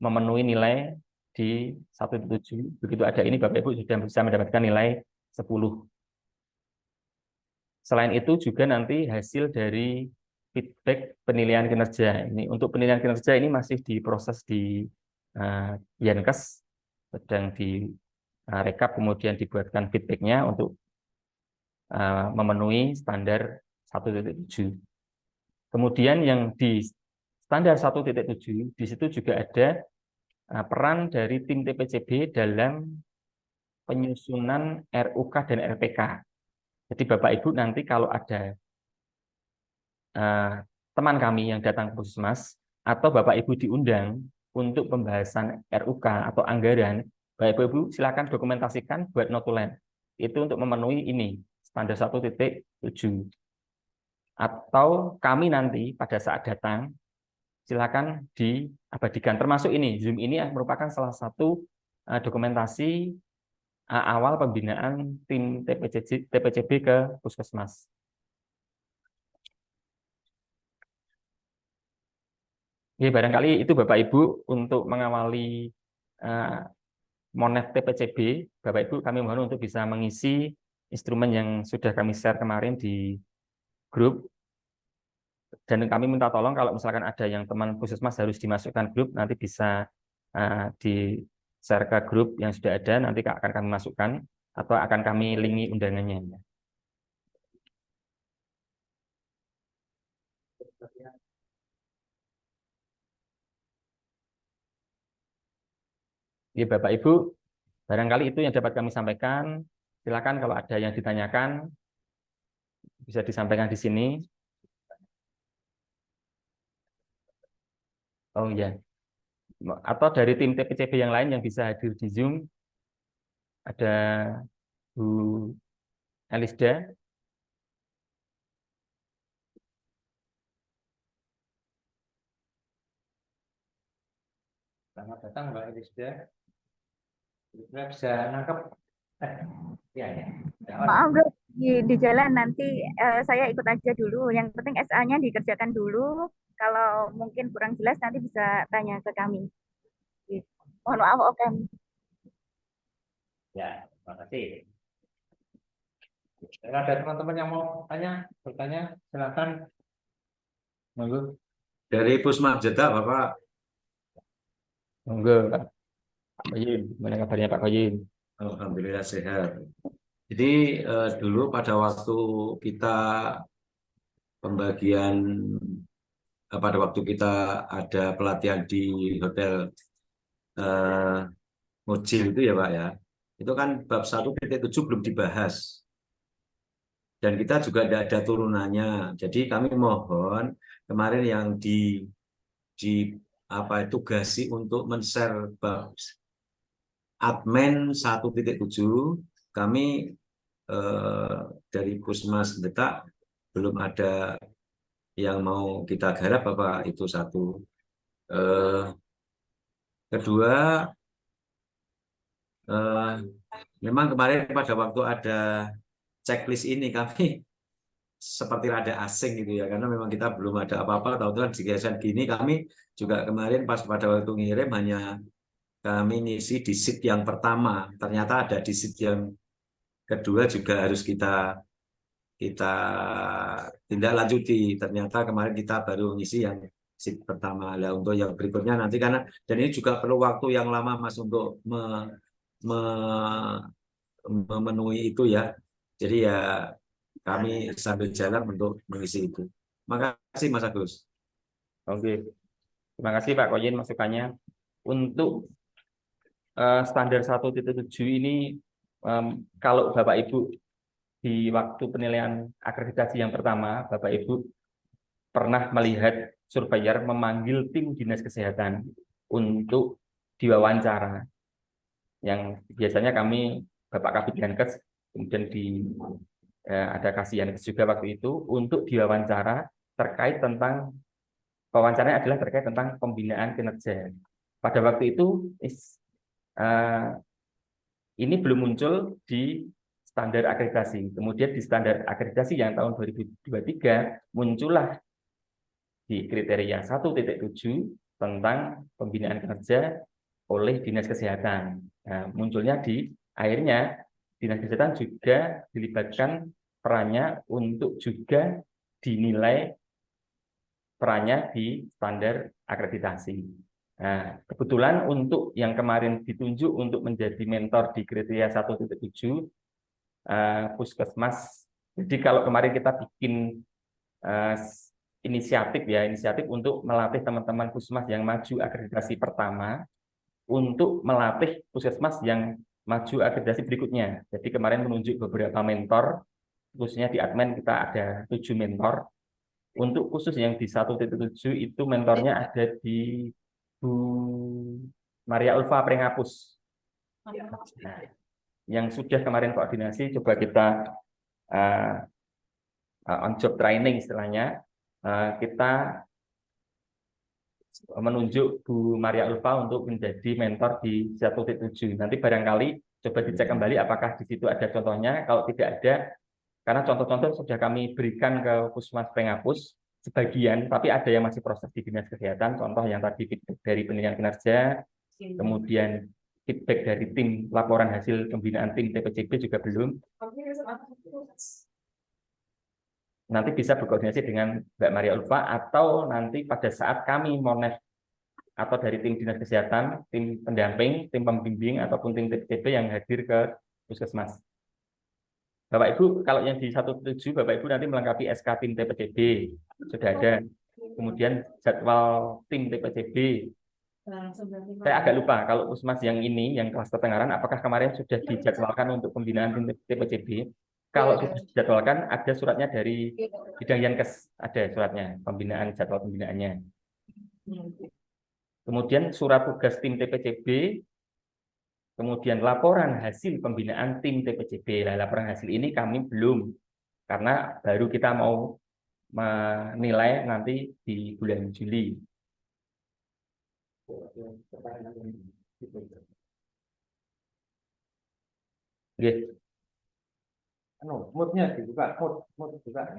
memenuhi nilai di 1.7. Begitu ada ini, Bapak Ibu sudah bisa mendapatkan nilai 10. Selain itu juga nanti hasil dari feedback penilaian kinerja. Ini untuk penilaian kinerja ini masih diproses di Yankes, sedang di rekap, kemudian dibuatkan feedbacknya untuk memenuhi standar 1.7. Kemudian yang di standar 1.7 di situ juga ada peran dari tim TPCB dalam penyusunan RUK dan RPK. Jadi Bapak Ibu nanti kalau ada teman kami yang datang ke puskesmas atau Bapak Ibu diundang untuk pembahasan RUK atau anggaran, Bapak Ibu silakan dokumentasikan buat notulen. itu untuk memenuhi ini standar 1.7. Atau kami nanti pada saat datang silakan diabadikan. Termasuk ini, Zoom ini merupakan salah satu dokumentasi awal pembinaan tim TPCB ke Puskesmas. Ya, barangkali itu Bapak Ibu untuk mengawali Monet TPCB. Bapak Ibu, kami mohon untuk bisa mengisi instrumen yang sudah kami share kemarin di grup. Dan kami minta tolong kalau misalkan ada yang teman Puskesmas harus dimasukkan grup, nanti bisa di-share ke grup yang sudah ada, nanti akan kami masukkan atau akan kami linki undangannya. Ya, Bapak Ibu, barangkali itu yang dapat kami sampaikan. Silakan kalau ada yang ditanyakan, bisa disampaikan di sini. Oh iya. Atau dari tim TPCB yang lain yang bisa hadir di Zoom, ada Bu Elisda. Selamat datang Mbak Elisda. Kita bisa nangkep. Ya. Maaf bro, di jalan nanti saya ikut aja dulu. Yang penting SA-nya dikerjakan dulu. Kalau mungkin kurang jelas nanti bisa tanya ke kami. Mohon maaf, oke. Ya, terima kasih. Kalau ada teman-teman yang mau bertanya, silakan. Monggo. Dari Pusmas Jeddah, Bapak. Monggo, Pak Koyim. Gimana kabarnya Pak Koyim? Alhamdulillah sehat. Jadi dulu pada waktu kita pembagian pada waktu kita ada pelatihan di hotel Mojil itu ya Pak ya, itu kan bab 1.7 belum dibahas dan kita juga tidak ada turunannya. Jadi kami mohon kemarin yang tugasi untuk men-share bab admin 1.7, kami dari Pusmas Detak belum ada yang mau kita garap Bapak, itu satu. Kedua, memang kemarin pada waktu ada checklist ini kami seperti rada asing gitu ya, karena memang kita belum ada apa-apa, tahu-tahu digeser gini. Kami juga kemarin pas pada waktu ngirim hanya kami ngisi di sheet yang pertama, ternyata ada di sheet yang kedua juga harus kita tindak lanjuti. Ternyata kemarin kita baru ngisi yang sheet pertama. Lah untuk yang berikutnya nanti, karena dan ini juga perlu waktu yang lama Mas untuk memenuhi itu ya. Jadi ya kami sambil jalan untuk mengisi itu. Makasih Mas Agus. Oke. Terima kasih Pak Koyin masukannya. Untuk standar 1.7 ini, kalau Bapak Ibu di waktu penilaian akreditasi yang pertama, Bapak Ibu pernah melihat surveyor memanggil tim dinas kesehatan untuk diwawancara. Yang biasanya kami, Bapak Kabid Dinkes, kemudian ada Kasiankes juga waktu itu, untuk diwawancara terkait tentang, wawancaranya adalah terkait tentang pembinaan kinerja. Pada waktu itu, ini belum muncul di standar akreditasi. Kemudian di standar akreditasi yang tahun 2023 muncullah di kriteria 1.7 tentang pembinaan kinerja oleh Dinas Kesehatan. Nah, munculnya akhirnya Dinas Kesehatan juga dilibatkan perannya untuk juga dinilai perannya di standar akreditasi. Nah, kebetulan untuk yang kemarin ditunjuk untuk menjadi mentor di kriteria 1.7, Puskesmas. Jadi kalau kemarin kita bikin inisiatif untuk melatih teman-teman Puskesmas yang maju akreditasi pertama untuk melatih Puskesmas yang maju akreditasi berikutnya. Jadi kemarin menunjuk beberapa mentor, khususnya di admin kita ada 7 mentor. Untuk khusus yang di 1.7 itu mentornya ada di Bu Maria Ulfa Prengapus. Nah, yang sudah kemarin koordinasi coba kita on job training istilahnya, kita menunjuk Bu Maria Ulfa untuk menjadi mentor di 1.7. Nanti barangkali coba dicek kembali apakah di situ ada contohnya. Kalau tidak ada, karena contoh-contoh sudah kami berikan ke Puskesmas Pengapus sebagian, tapi ada yang masih proses di Dinas Kesehatan. Contoh yang tadi feedback dari penilaian kinerja, kemudian feedback dari tim laporan hasil pembinaan tim TPCB juga belum. Nanti bisa berkoordinasi dengan Mbak Maria Ulfa atau nanti pada saat kami Monef atau dari tim Dinas Kesehatan, tim pendamping, tim pembimbing ataupun tim TPCB yang hadir ke Puskesmas. Bapak Ibu, kalau yang di 1.7 Bapak Ibu nanti melengkapi SK tim TPCB sudah ada. Kemudian jadwal tim TPCB. Saya agak lupa kalau Puskesmas yang ini, yang Klaster Tengaran, apakah kemarin sudah dijadwalkan untuk pembinaan tim TPCB? Kalau sudah dijadwalkan, ada suratnya dari bidang Yankes, ada suratnya, pembinaan jadwal pembinaannya. Kemudian surat tugas tim TPCB, kemudian laporan hasil pembinaan tim TPCB. Nah, laporan hasil ini kami belum, karena baru kita mau menilai nanti di bulan Juli. Oke. Moodnya dibuka, mood juga.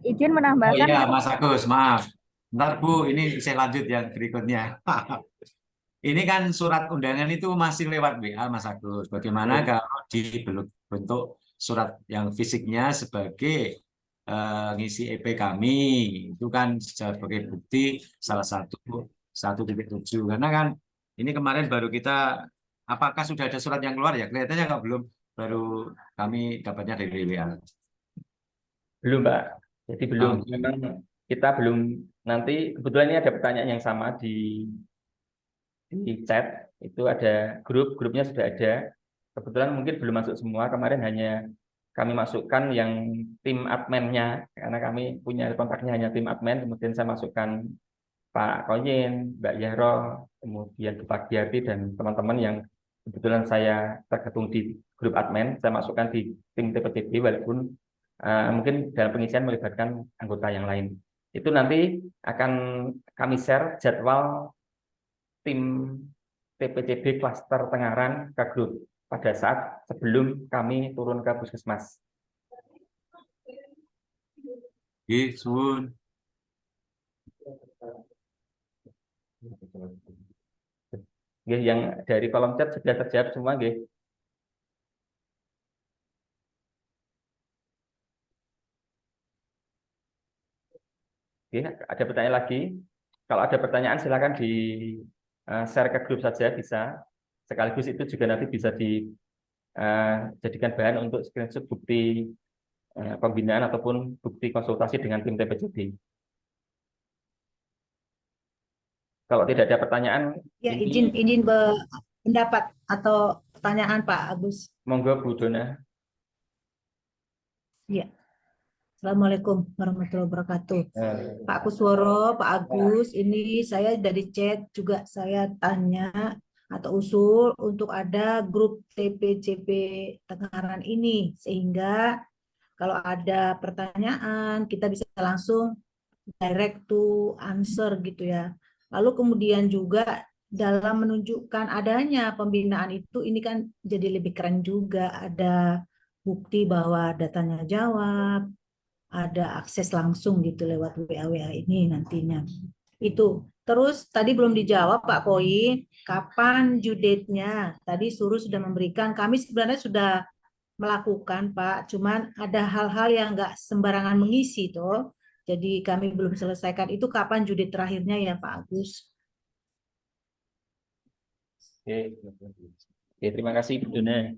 Izin Oh menambahkan. iya, Mas Agus, maaf. Ntar Bu, ini saya lanjut yang berikutnya. Ini kan surat undangan itu masih lewat WA, Mas Agus. Bagaimana kalau dibentuk surat yang fisiknya sebagai ngisi EP kami, itu kan sebagai bukti salah satu 1.7. Karena kan ini kemarin baru kita, apakah sudah ada surat yang keluar ya? Kelihatannya nggak belum, baru kami dapatnya dari WA. Belum, Pak. Jadi belum. Memang kita belum, nanti kebetulan ini ada pertanyaan yang sama di chat. Itu ada grupnya sudah ada. Kebetulan mungkin belum masuk semua. Kemarin hanya kami masukkan yang tim adminnya, karena kami punya kontaknya hanya tim admin. Kemudian saya masukkan Pak Koyin, Mbak Yahro, kemudian Pak Giarti, dan teman-teman yang kebetulan saya tergabung di grup admin. Saya masukkan di tim TPCB, walaupun mungkin dalam pengisian melibatkan anggota yang lain. Itu nanti akan kami share jadwal tim TPCB Klaster Tengaran ke grup pada saat sebelum kami turun ke Puskesmas. Sun. Yang dari kolom chat sudah terjawab semua, nggih. Oke, ada pertanyaan lagi? Kalau ada pertanyaan silakan di share ke grup saja bisa. Sekaligus itu juga nanti bisa dijadikan bahan untuk screenshot bukti pembinaan ataupun bukti konsultasi dengan tim TPCB. Kalau tidak ada pertanyaan, Ya, izin pendapat atau pertanyaan Pak Agus. monggo Bu Dona. Ya. Assalamualaikum warahmatullahi wabarakatuh. Pak Kusworo, Pak Agus, ini saya dari chat juga saya tanya atau usul untuk ada grup TPCB Tengaran ini, sehingga kalau ada pertanyaan kita bisa langsung direct to answer gitu ya. Lalu kemudian juga dalam menunjukkan adanya pembinaan itu, ini kan jadi lebih keren juga, ada bukti bahwa datanya jawab, ada akses langsung gitu lewat WA ini nantinya. Itu. Terus tadi belum dijawab Pak Koi, kapan due date-nya? Tadi suruh sudah memberikan, kami sebenarnya sudah melakukan Pak, cuman ada hal-hal yang nggak sembarangan mengisi toh. Jadi kami belum selesaikan. Itu kapan due date terakhirnya ya Pak Agus? Oke, terima kasih Bu Dona.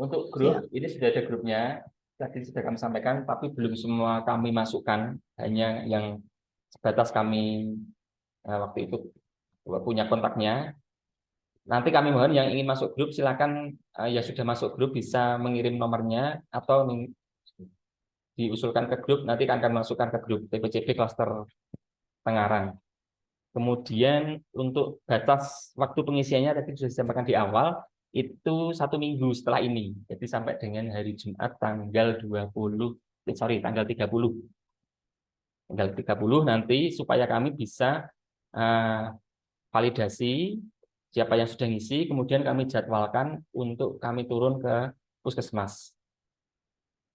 Untuk grup, ini sudah ada grupnya. Tadi sudah kami sampaikan, tapi belum semua kami masukkan, hanya yang sebatas kami waktu itu punya kontaknya. Nanti kami mohon yang ingin masuk grup silakan, ya sudah masuk grup bisa mengirim nomornya atau diusulkan ke grup, nanti akan masukkan ke grup TPCB Klaster Tengaran. Kemudian untuk batas waktu pengisiannya tadi sudah disampaikan di awal, itu 1 minggu setelah ini. Jadi sampai dengan hari Jumat tanggal 20, tanggal 30. Tanggal 30 nanti supaya kami bisa validasi siapa yang sudah ngisi, kemudian kami jadwalkan untuk kami turun ke puskesmas.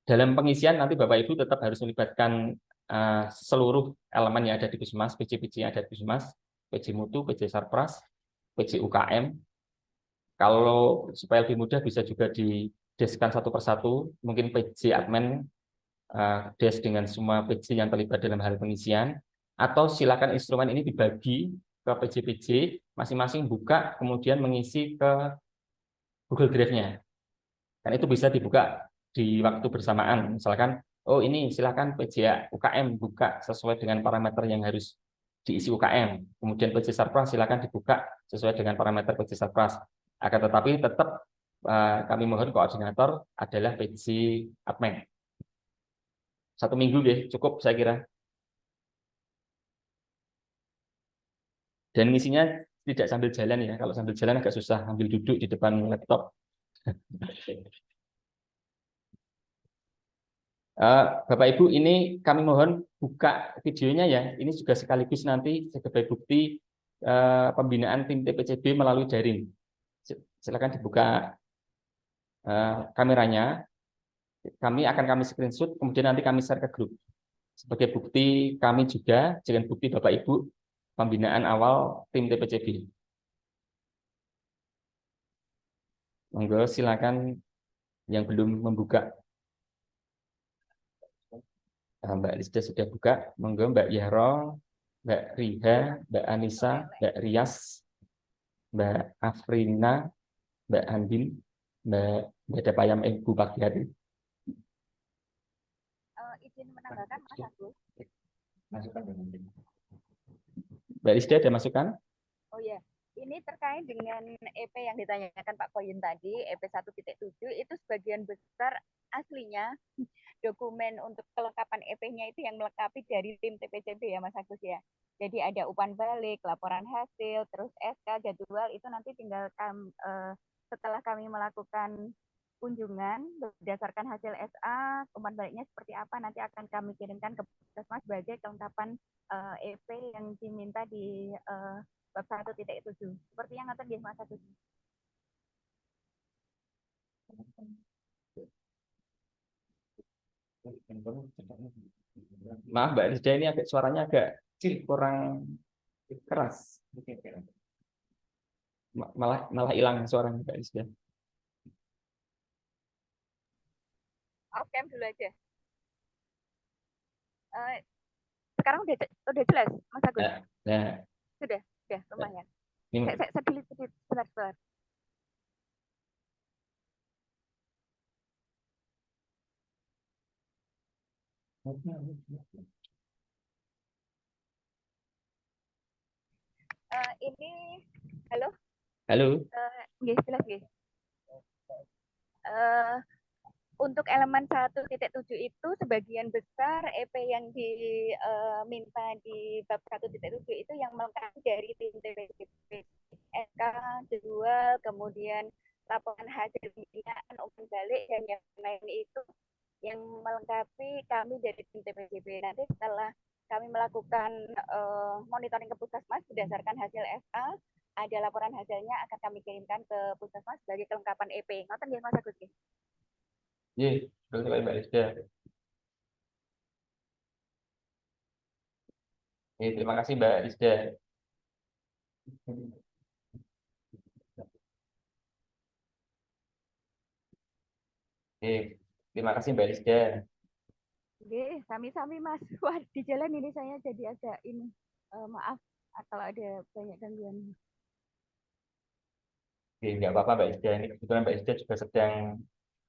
Dalam pengisian nanti Bapak Ibu tetap harus melibatkan seluruh elemen yang ada di puskesmas, PJ-PJ yang ada di puskesmas, PJ Mutu, PJ Sarpras, PJ UKM. Kalau supaya lebih mudah bisa juga dideskan satu persatu, mungkin PJ admin des dengan semua PJ yang terlibat dalam hal pengisian, atau silakan instrumen ini dibagi ke PJ-PJ, masing-masing buka, kemudian mengisi ke Google Drive-nya. Dan itu bisa dibuka di waktu bersamaan. Misalkan, oh ini silakan PJ UKM buka sesuai dengan parameter yang harus diisi UKM. Kemudian PJ Sarpras silakan dibuka sesuai dengan parameter PJ Sarpras. Akan tetapi tetap kami mohon koordinator adalah PJ admin. 1 minggu ya, cukup saya kira. Dan ngisinya tidak sambil jalan ya. Kalau sambil jalan agak susah, sambil duduk di depan laptop. Bapak Ibu, ini kami mohon buka videonya ya. Ini juga sekaligus nanti sebagai bukti pembinaan tim TPCB melalui daring. Silakan dibuka kameranya. Kami screenshot, kemudian nanti kami share ke grup. Sebagai bukti kami juga, dengan bukti Bapak Ibu, pembinaan awal tim TPCB. Monggo silakan yang belum membuka. Mbak Lisda sudah buka. Monggo Mbak Yaro, Mbak Riha, Mbak Anissa, Mbak Rias, Mbak Afrina, Mbak Andin, Mbak Dapayam Ibu Pakyari. Izin menambahkan Mas Agus. Mbak Lisda ada masukan? Oh ya, ini terkait dengan EP yang ditanyakan Pak Koyun tadi, EP 1.7 itu sebagian besar aslinya dokumen untuk kelengkapan EP-nya itu yang melengkapi dari tim TPCB ya Mas Agus ya. Jadi ada umpan balik, laporan hasil, terus SK, jadwal itu nanti tinggal setelah kami melakukan kunjungan berdasarkan hasil SA, umpan baliknya seperti apa nanti akan kami kirimkan ke Puskesmas sebagai kelengkapan EP yang diminta di bab 1.7. Seperti yang ngatur di Mas Agus. Maaf Mbak Lisda, ini suaranya agak kecil, kurang keras. Malah hilang suaranya Mbak Lisda. Off cam dulu aja. Sekarang udah jelas Mas Agus? Nah, Sudah lumayan. ini Saya delete sebentar. Ini halo. Nggih, jelas nggih. Untuk elemen 1.7 itu sebagian besar EP yang diminta di bab 1.7 itu yang melengkapi dari tim TPCB, SK, jadwal, kemudian laporan hasil pembinaan, umpan balik, dan yang lain itu yang melengkapi kami dari tim TPCB. Nanti setelah kami melakukan monitoring ke Puskesmas berdasarkan hasil SA, ada laporan hasilnya akan kami kirimkan ke Puskesmas sebagai kelengkapan EP. Ngoten nggih Mas Agus? Iya, betul Mbak Lisda. Terima kasih Mbak Lisda. Terima kasih Mbak Lisda. Oke, sami-sami Mas. Wah, di jalan ini saya jadi agak ini. Maaf kalau ada banyak gangguan. Nggak apa-apa Mbak Lisda. Ini kebetulan Mbak Lisda juga sedang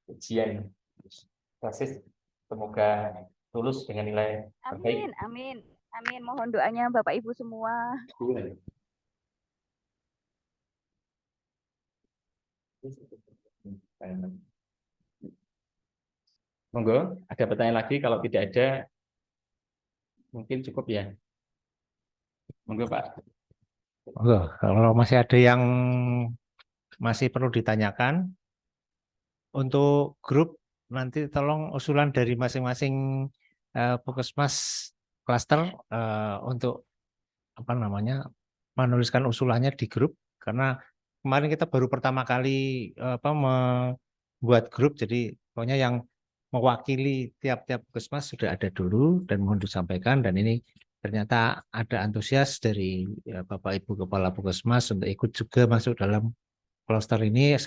ujian tesis. Semoga lulus dengan nilai terbaik. Amin. Mohon doanya Bapak Ibu semua. Monggo, ada pertanyaan lagi? Kalau tidak ada, mungkin cukup ya. Monggo Pak. Kalau masih ada yang masih perlu ditanyakan. Untuk grup nanti tolong usulan dari masing-masing Puskesmas klaster untuk apa namanya menuliskan usulannya di grup, karena kemarin kita baru pertama kali membuat grup, jadi pokoknya yang mewakili tiap-tiap puskesmas sudah ada dulu dan mohon disampaikan, dan ini ternyata ada antusias dari Bapak Ibu Kepala Puskesmas untuk ikut juga masuk dalam klaster ini.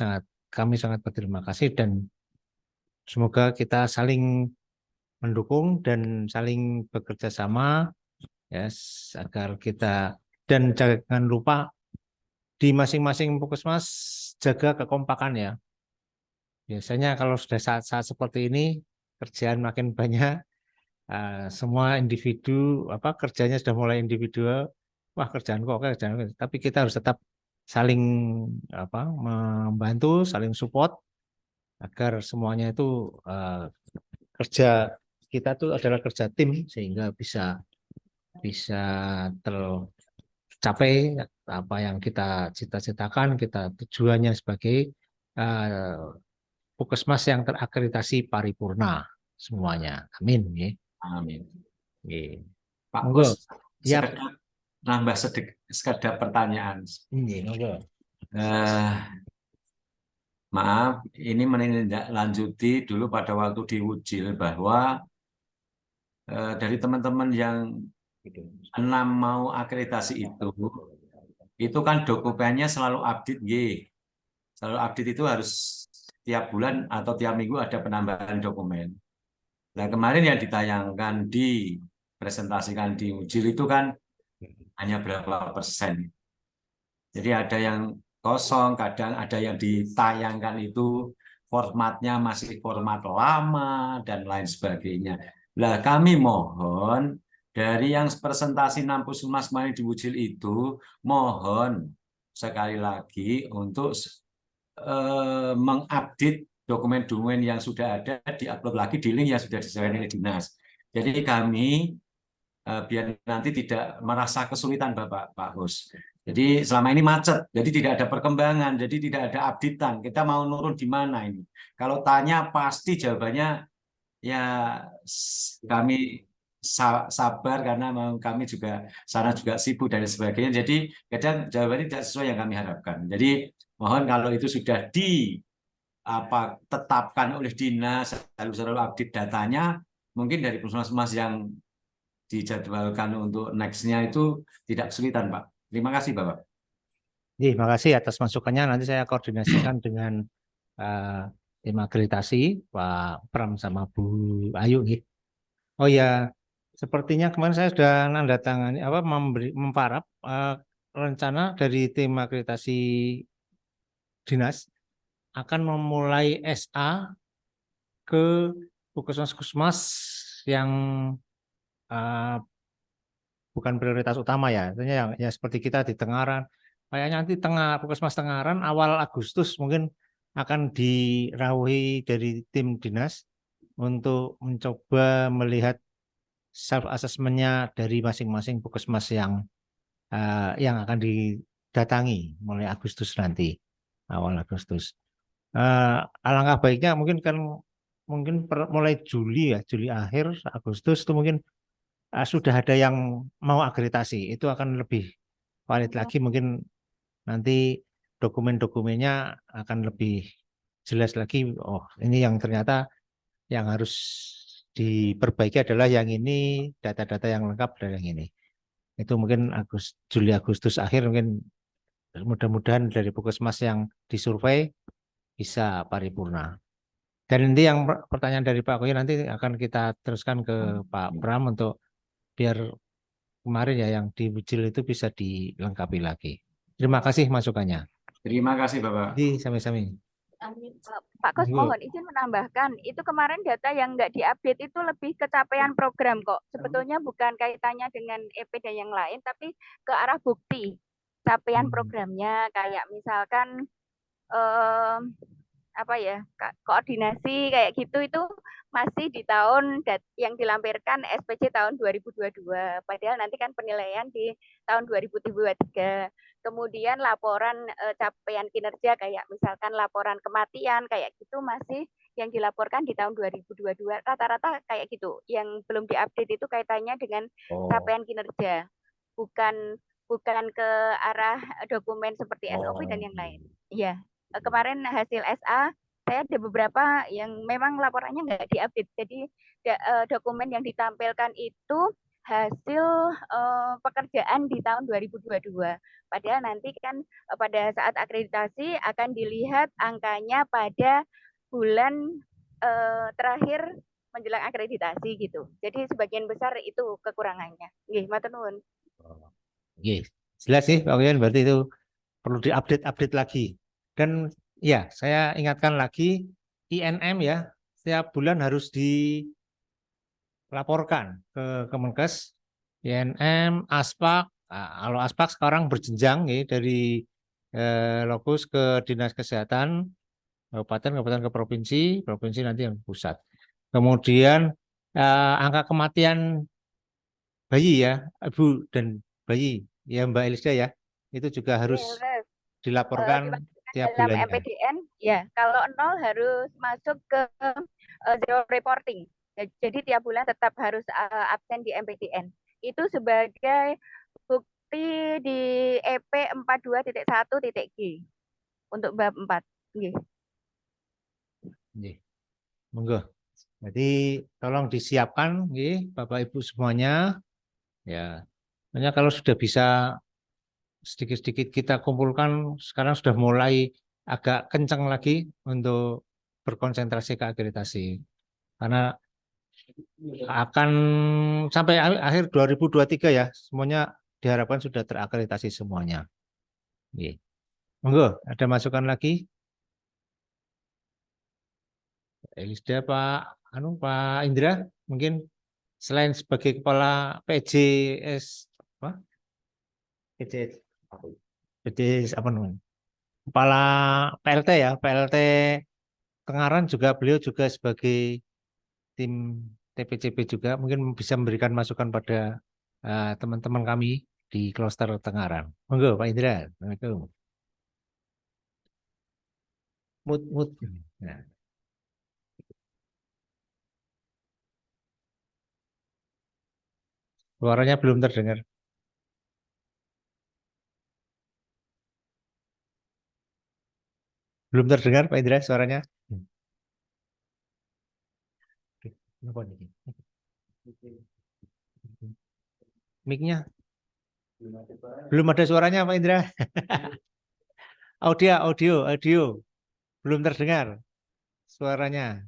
Kami sangat berterima kasih dan semoga kita saling mendukung dan saling bekerja sama ya agar kita, dan jangan lupa di masing-masing puskesmas jaga kekompakan ya. Biasanya kalau sudah saat-saat seperti ini kerjaan makin banyak, semua individu kerjanya sudah mulai individual. Wah, kerjaan kok, tapi kita harus tetap saling membantu, saling support agar semuanya itu kerja kita tuh adalah kerja tim sehingga bisa tercapai apa yang kita cita-citakan, kita tujuannya sebagai puskesmas yang terakreditasi paripurna semuanya. Amin. Ya. Amin. Ya. Pak Monggo. Kus, Ya. nambah sekedar pertanyaan. Monggo. Maaf, ini menindaklanjuti dulu pada waktu di Wujil bahwa dari teman-teman yang 6 mau akreditasi itu kan dokumennya selalu update, selalu update itu harus tiap bulan atau tiap minggu ada penambahan dokumen. Nah kemarin yang ditayangkan presentasikan di Wujil itu kan hanya berapa persen. Jadi ada yang kosong, kadang ada yang ditayangkan itu formatnya masih format lama dan lain sebagainya. Nah, kami mohon dari yang presentasi 6 puskesmas kemarin di Wujil itu, mohon sekali lagi untuk mengupdate dokumen-dokumen yang sudah ada, diupload lagi di link yang sudah disediakan oleh dinas. Jadi kami biar nanti tidak merasa kesulitan Pak Hus. Jadi selama ini macet, jadi tidak ada perkembangan, jadi tidak ada updatean. Kita mau nurun di mana ini? Kalau tanya pasti jawabannya ya kami sabar karena kami juga sana juga sibuk dan sebagainya. Jadi kadang jawabannya tidak sesuai yang kami harapkan. Jadi mohon kalau itu sudah tetapkan oleh dinas, selalu update datanya, mungkin dari puskesmas yang dijadwalkan untuk next-nya itu tidak kesulitan, Pak. Terima kasih, Bapak. Terima kasih atas masukannya. Nanti saya koordinasikan dengan tim akreditasi, Pak Pram sama Bu Ayu. Oh ya, sepertinya kemarin saya sudah nandatangani memparap rencana dari tim akreditasi dinas akan memulai SA ke puskesmas-puskesmas yang bukan prioritas utama ya. Artinya yang ya seperti kita di Tengaran. Kayaknya nanti Puskesmas Tengaran awal Agustus mungkin akan dirauhi dari tim dinas untuk mencoba melihat self assessment-nya dari masing-masing puskesmas yang akan didatangi mulai Agustus nanti, awal Agustus. Alangkah baiknya mungkin mulai Juli akhir Agustus itu mungkin sudah ada yang mau akreditasi, itu akan lebih valid lagi, mungkin nanti dokumen-dokumennya akan lebih jelas lagi. Oh, ini yang ternyata yang harus diperbaiki adalah yang ini, data-data yang lengkap adalah yang ini. Itu mungkin Juli Agustus akhir, mungkin mudah-mudahan dari puskesmas yang disurvei bisa paripurna. Dan nanti yang pertanyaan dari Pak Koy nanti akan kita teruskan ke Pak Pram untuk biar kemarin ya yang di Wujil itu bisa dilengkapi lagi. Terima kasih masukannya. Terima kasih, Bapak. Di sami-sami. Pak Kus, mohon izin menambahkan, itu kemarin data yang nggak diupdate itu lebih ke capaian program kok. Sebetulnya bukan kaitannya dengan EP dan yang lain, tapi ke arah bukti capaian programnya. Kayak misalkan koordinasi kayak gitu itu masih di tahun yang dilampirkan SPC tahun 2022. Padahal nanti kan penilaian di tahun 2023. Kemudian laporan capaian kinerja kayak misalkan laporan kematian kayak gitu masih yang dilaporkan di tahun 2022 rata-rata kayak gitu. Yang belum diupdate itu kaitannya dengan capaian kinerja, bukan ke arah dokumen seperti SOP dan yang lain. Iya, kemarin hasil SA saya ada beberapa yang memang laporannya nggak diupdate. Jadi dokumen yang ditampilkan itu hasil pekerjaan di tahun 2022. Padahal nanti kan pada saat akreditasi akan dilihat angkanya pada bulan terakhir menjelang akreditasi gitu. Jadi sebagian besar itu kekurangannya. Nggih, matur nuwun. Oke, jelas sih Pak Wian, berarti itu perlu diupdate lagi. Dan ya, saya ingatkan lagi, INM ya, setiap bulan harus dilaporkan ke Kemenkes, INM, Aspak. Nah, kalau Aspak sekarang berjenjang ya, dari lokus ke Dinas Kesehatan, kabupaten ke provinsi, provinsi nanti yang pusat. Kemudian angka kematian bayi ya, ibu dan bayi, ya Mbak Elisda ya, itu juga harus dilaporkan tiap dalam bulannya. MPDN ya, kalau 0 harus masuk ke zero reporting. Jadi tiap bulan tetap harus absen di MPDN. Itu sebagai bukti di EP 42.1.G untuk bab 4. Nggih. Nggih. Monggo. Jadi tolong disiapkan nggih Bapak Ibu semuanya. Ya. Hanya kalau sudah bisa sedikit-sedikit kita kumpulkan, sekarang sudah mulai agak kencang lagi untuk berkonsentrasi ke akreditasi. Karena akan sampai akhir 2023 ya, semuanya diharapkan sudah terakreditasi semuanya. Nggih. Monggo, ada masukan lagi? Elisda, Pak Indra, mungkin selain sebagai kepala PJS apa? PJS apa namanya? Kepala PLT ya, PLT Tengaran juga beliau juga sebagai tim TPCP juga mungkin bisa memberikan masukan pada teman-teman kami di klaster Tengaran. Monggo Pak Indra. Assalamualaikum. Mut. Nah. Suaranya belum terdengar. Belum terdengar Pak Indra suaranya. Mic-nya belum ada suaranya Pak Indra. Audio belum terdengar suaranya.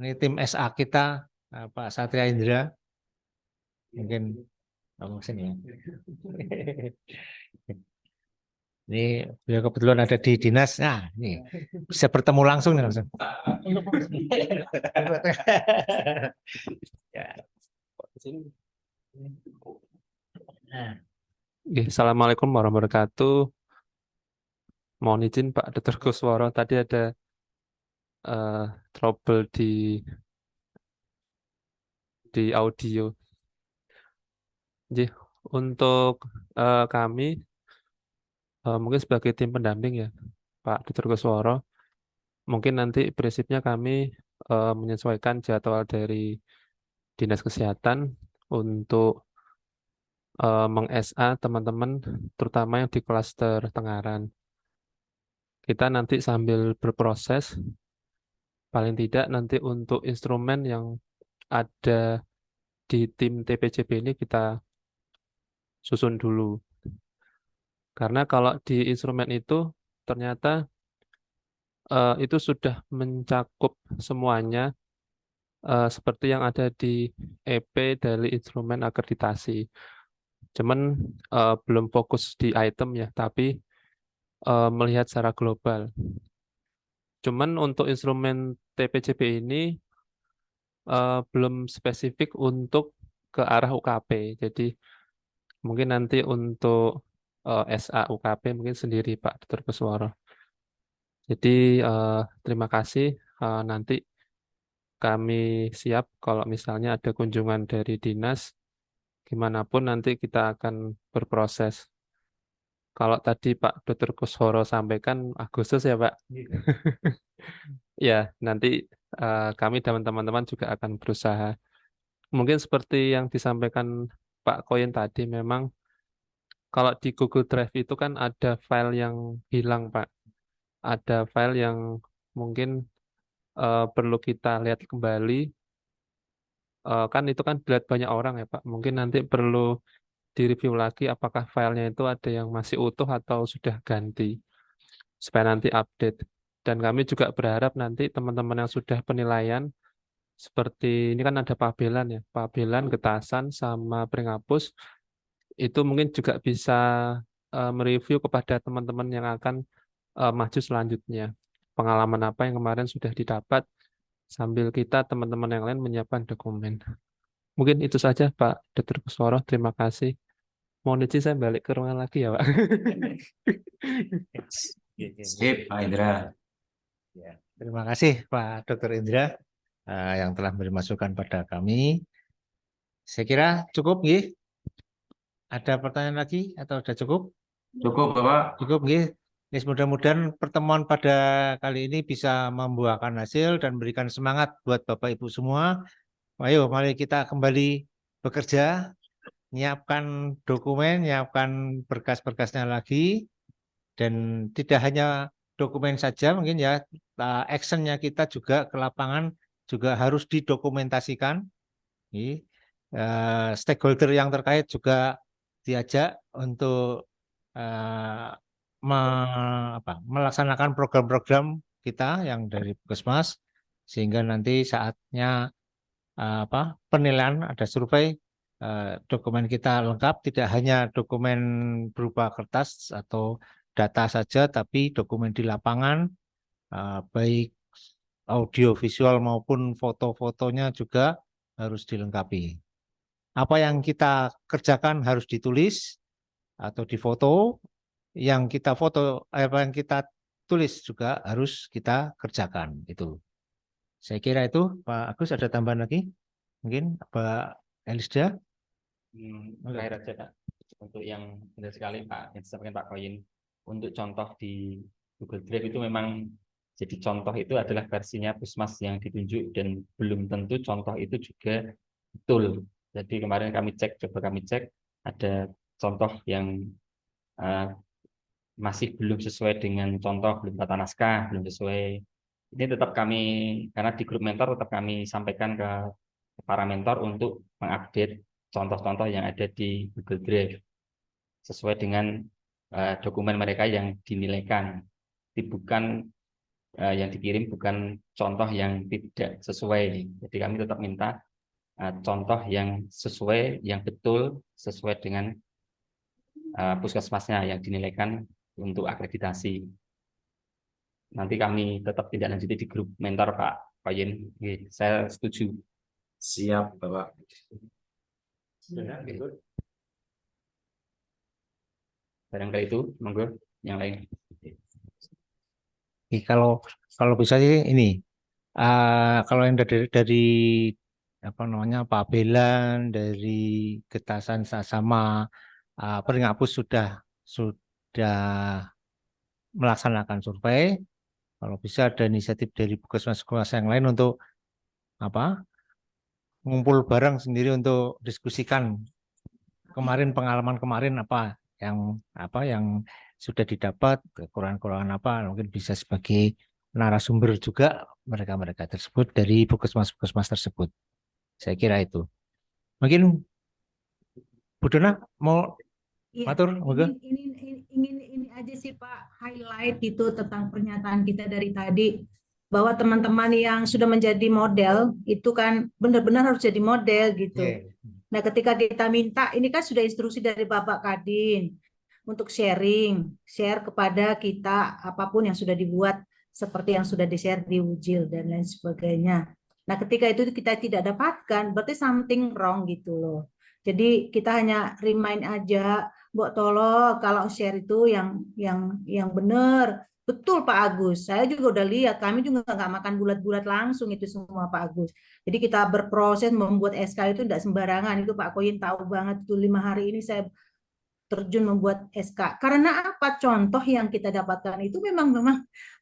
Ini tim SA kita Pak Satria Indra mungkin sini ya. Ini beliau kebetulan ada di dinas. Nah, ini bisa bertemu langsung nih langsung. Ya. Assalamualaikum warahmatullahi wabarakatuh. Mohon izin Pak Dr. Kusworo, tadi ada trouble di audio. Jadi untuk kami mungkin sebagai tim pendamping ya Pak Dr. Kusworo, mungkin nanti prinsipnya kami menyesuaikan jadwal dari Dinas Kesehatan untuk meng-SA teman-teman terutama yang di klaster Tengaran. Kita nanti sambil berproses, paling tidak nanti untuk instrumen yang ada di tim TPCB ini kita susun dulu. Karena kalau di instrumen itu ternyata itu sudah mencakup semuanya seperti yang ada di EP dari instrumen akreditasi. Cuman belum fokus di item ya, tapi melihat secara global. Cuman untuk instrumen TPCB ini belum spesifik untuk ke arah UKP. Jadi mungkin nanti untuk SA UKP mungkin sendiri Pak Dr. Kusworo. Jadi terima kasih. Nanti kami siap kalau misalnya ada kunjungan dari dinas, gimana pun nanti kita akan berproses. Kalau tadi Pak Dr. Kusworo sampaikan Agustus ya Pak. Ya, nanti kami dan teman-teman juga akan berusaha. Mungkin seperti yang disampaikan Pak Koyen tadi, memang kalau di Google Drive itu kan ada file yang hilang Pak. Ada file yang mungkin perlu kita lihat kembali. Kan itu kan dilihat banyak orang ya Pak. Mungkin nanti perlu direview lagi apakah filenya itu ada yang masih utuh atau sudah ganti. Supaya nanti update. Dan kami juga berharap nanti teman-teman yang sudah penilaian, seperti ini kan ada pabelan ya, pabelan, getasan, sama Pringhapus, itu mungkin juga bisa mereview kepada teman-teman yang akan maju selanjutnya. Pengalaman apa yang kemarin sudah didapat, sambil kita teman-teman yang lain menyiapkan dokumen. Mungkin itu saja Pak Dr. Kusworo, terima kasih. Mohon izin saya balik ke ruangan lagi ya Pak. Sip, Pak Indra. Ya, terima kasih Pak Dr. Indra yang telah memberi masukan pada kami. Saya kira cukup, nggih. Ada pertanyaan lagi atau sudah cukup? Cukup, Bapak. Cukup, nggih. Yes, mudah-mudahan pertemuan pada kali ini bisa membuahkan hasil dan memberikan semangat buat Bapak Ibu semua. Ayo, mari kita kembali bekerja, nyiapkan dokumen, nyiapkan berkas-berkasnya lagi, dan tidak hanya dokumen saja, mungkin ya actionnya kita juga ke lapangan juga harus didokumentasikan. Stakeholder yang terkait juga diajak untuk melaksanakan program-program kita yang dari Puskesmas, sehingga nanti saatnya penilaian ada survei, dokumen kita lengkap, tidak hanya dokumen berupa kertas atau data saja, tapi dokumen di lapangan, baik audio visual maupun foto-fotonya juga harus dilengkapi. Apa yang kita kerjakan harus ditulis atau difoto, yang kita foto, apa yang kita tulis juga harus kita kerjakan. Itu. Saya kira itu, Pak Agus, ada tambahan lagi? Mungkin Pak Elisda? Terakhir aja Pak, untuk yang benar sekali Pak, yang disampaikan Pak Koyin, untuk contoh di Google Drive itu memang jadi contoh itu adalah versinya Puskesmas yang ditunjuk, dan belum tentu contoh itu juga betul. Jadi kemarin kami cek, ada contoh yang masih belum sesuai dengan contoh, belum tata naskah, belum sesuai. Ini tetap kami, karena di grup mentor tetap kami sampaikan ke para mentor untuk mengupdate contoh-contoh yang ada di Google Drive sesuai dengan dokumen mereka yang dinilaikan. Bukan yang dikirim bukan contoh yang tidak sesuai. Jadi kami tetap minta contoh yang sesuai, yang betul sesuai dengan puskesmasnya yang dinilaikan untuk akreditasi. Nanti kami tetap tidak lanjuti di grup mentor Pak Koyin. Saya setuju. Siap, Bapak. Barangkali itu, monggo yang lain. Kalau bisa sih ini, kalau yang dari apa namanya pabelan, dari getasan sama Pringhapus sudah melaksanakan survei. Kalau bisa ada inisiatif dari Puskesmas yang lain untuk ngumpul bareng sendiri untuk diskusikan pengalaman kemarin apa yang sudah didapat, kekurangan-kekurangan apa, mungkin bisa sebagai narasumber juga mereka tersebut dari puskesmas tersebut. Saya kira itu. Mungkin Bu Dona mau matur, ini aja sih Pak, highlight itu tentang pernyataan kita dari tadi, bahwa teman-teman yang sudah menjadi model itu kan benar-benar harus jadi model gitu. Nah, ketika kita minta, ini kan sudah instruksi dari Bapak Kadin untuk share kepada kita apapun yang sudah dibuat, seperti yang sudah di-share di Wujil dan lain sebagainya. Nah, ketika itu kita tidak dapatkan, berarti something wrong gitu loh. Jadi kita hanya remind aja, Mbok tolong kalau share itu yang benar. Betul Pak Agus, saya juga udah lihat, kami juga nggak makan bulat-bulat langsung itu semua Pak Agus. Jadi kita berproses membuat SK itu tidak sembarangan, itu Pak Koyin tahu banget itu 5 hari ini saya terjun membuat SK. Karena apa? Contoh yang kita dapatkan itu memang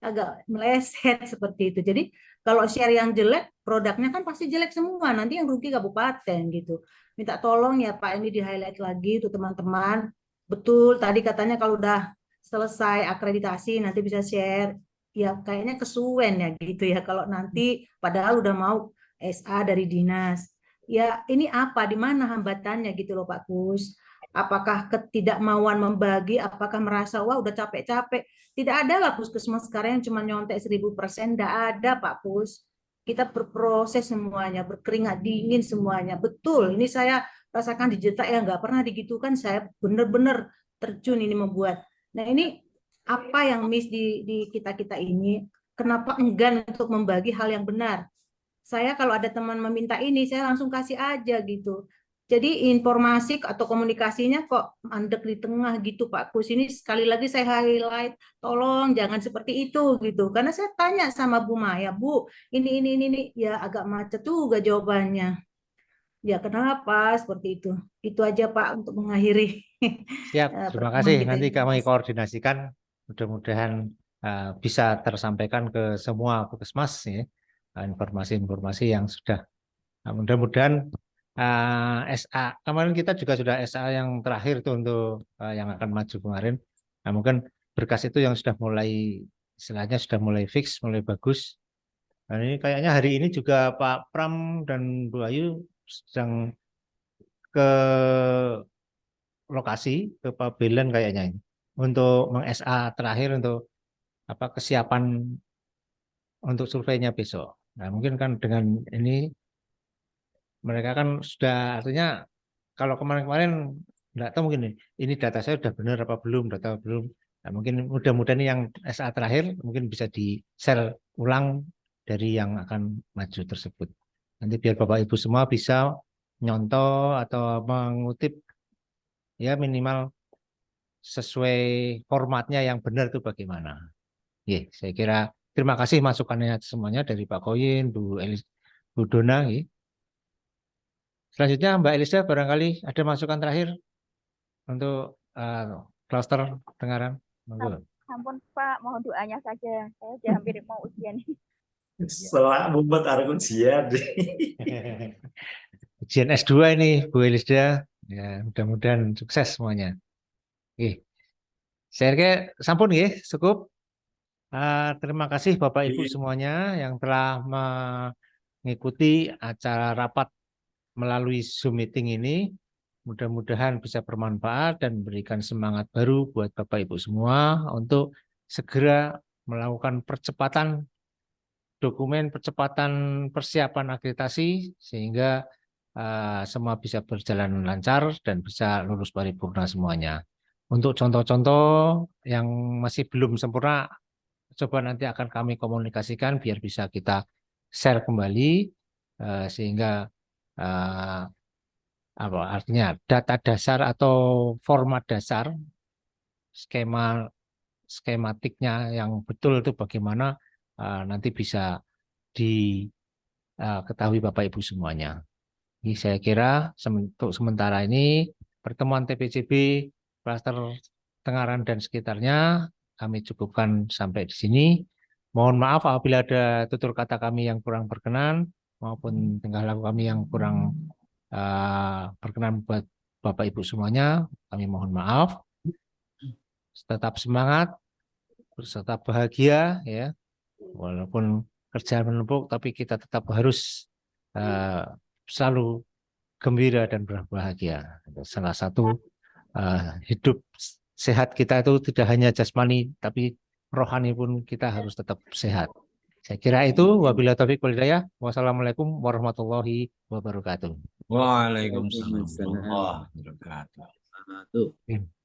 agak meleset seperti itu. Jadi kalau share yang jelek, produknya kan pasti jelek semua. Nanti yang rugi kabupaten gitu. Minta tolong ya Pak, ini di-highlight lagi tuh teman-teman. Betul, tadi katanya kalau udah selesai akreditasi nanti bisa share. Ya kayaknya kesuwen ya gitu ya. Kalau nanti padahal udah mau SA dari dinas. Ya ini apa? Di mana hambatannya gitu loh Pak Kus? Apakah ketidakmauan membagi? Apakah merasa wah udah capek-capek? Tidak ada lah puskesmas sekarang yang cuma nyontek 1000%. Tidak ada Pak Kus. Kita berproses semuanya, berkeringat dingin semuanya. Betul, ini saya rasakan di Jetak ya nggak pernah digitukan. Saya benar-benar terjun ini membuat. Nah ini apa yang miss di kita-kita ini? Kenapa enggan untuk membagi hal yang benar? Saya kalau ada teman meminta ini, saya langsung kasih aja gitu. Jadi informasi atau komunikasinya kok mandek di tengah gitu Pak Kus. Ini sekali lagi saya highlight, tolong jangan seperti itu gitu. Karena saya tanya sama Bu Maya, Bu, ini, ya agak macet juga jawabannya. Ya kenapa seperti itu? Itu aja Pak untuk mengakhiri Siap, terima pertemuan kasih. kita Nanti ini. kami koordinasikan, mudah-mudahan bisa tersampaikan ke semua puskesmas ya, informasi-informasi yang sudah. Nah, mudah-mudahan SA kemarin kita juga sudah SA yang terakhir tuh untuk yang akan maju kemarin. Nah, mungkin berkas itu yang sudah mulai istilahnya sudah mulai fix, mulai bagus. Dan ini kayaknya hari ini juga Pak Pram dan Bu Ayu sedang ke lokasi ke Pabelan kayaknya ini untuk meng-SA terakhir untuk apa kesiapan untuk surveinya besok. Nah, mungkin kan dengan ini mereka kan sudah artinya kalau kemarin-kemarin enggak tahu mungkin ini data saya sudah benar apa belum, data belum. Nah, mungkin mudah-mudahan yang SA terakhir mungkin bisa di-share ulang dari yang akan maju tersebut. Nanti biar Bapak Ibu semua bisa nyontoh atau mengutip ya minimal sesuai formatnya yang benar itu bagaimana. Saya kira terima kasih masukannya semuanya dari Pak Koyin, Bu Elis, Bu Dona. Selanjutnya Mbak Elisa barangkali ada masukan terakhir untuk klaster Tengaran. Monggo. Ampun Pak, mohon doanya saja. Saya sudah hampir mau ujian. Setelah membuat arah ujian. Ujian S2 ini Bu Elisa. Ya, mudah-mudahan sukses semuanya. Saya kira sampun ya, cukup. Terima kasih Bapak Ibu semuanya yang telah mengikuti acara rapat melalui Zoom meeting ini. Mudah-mudahan bisa bermanfaat dan memberikan semangat baru buat Bapak Ibu semua untuk segera melakukan percepatan dokumen, percepatan persiapan akreditasi sehingga semua bisa berjalan lancar dan bisa lulus paripurna semuanya. Untuk contoh-contoh yang masih belum sempurna, coba nanti akan kami komunikasikan biar bisa kita share kembali sehingga apa artinya data dasar atau format dasar skematiknya yang betul itu bagaimana nanti bisa diketahui Bapak Ibu semuanya. Ini saya kira untuk sementara ini pertemuan TPCB klaster Tengaran dan sekitarnya kami cukupkan sampai di sini. Mohon maaf apabila ada tutur kata kami yang kurang berkenan maupun tingkah laku kami yang kurang berkenan buat Bapak Ibu semuanya. Kami mohon maaf. Tetap semangat, tetap bahagia ya. Walaupun kerjaan menumpuk, tapi kita tetap harus selalu gembira dan berbahagia. Salah satu hidup sehat kita itu tidak hanya jasmani, tapi rohani pun kita harus tetap sehat. Saya kira itu. Wabillahi taufiq wal hidayah. Wassalamualaikum warahmatullahi wabarakatuh. Waalaikumsalam warahmatullahi wabarakatuh.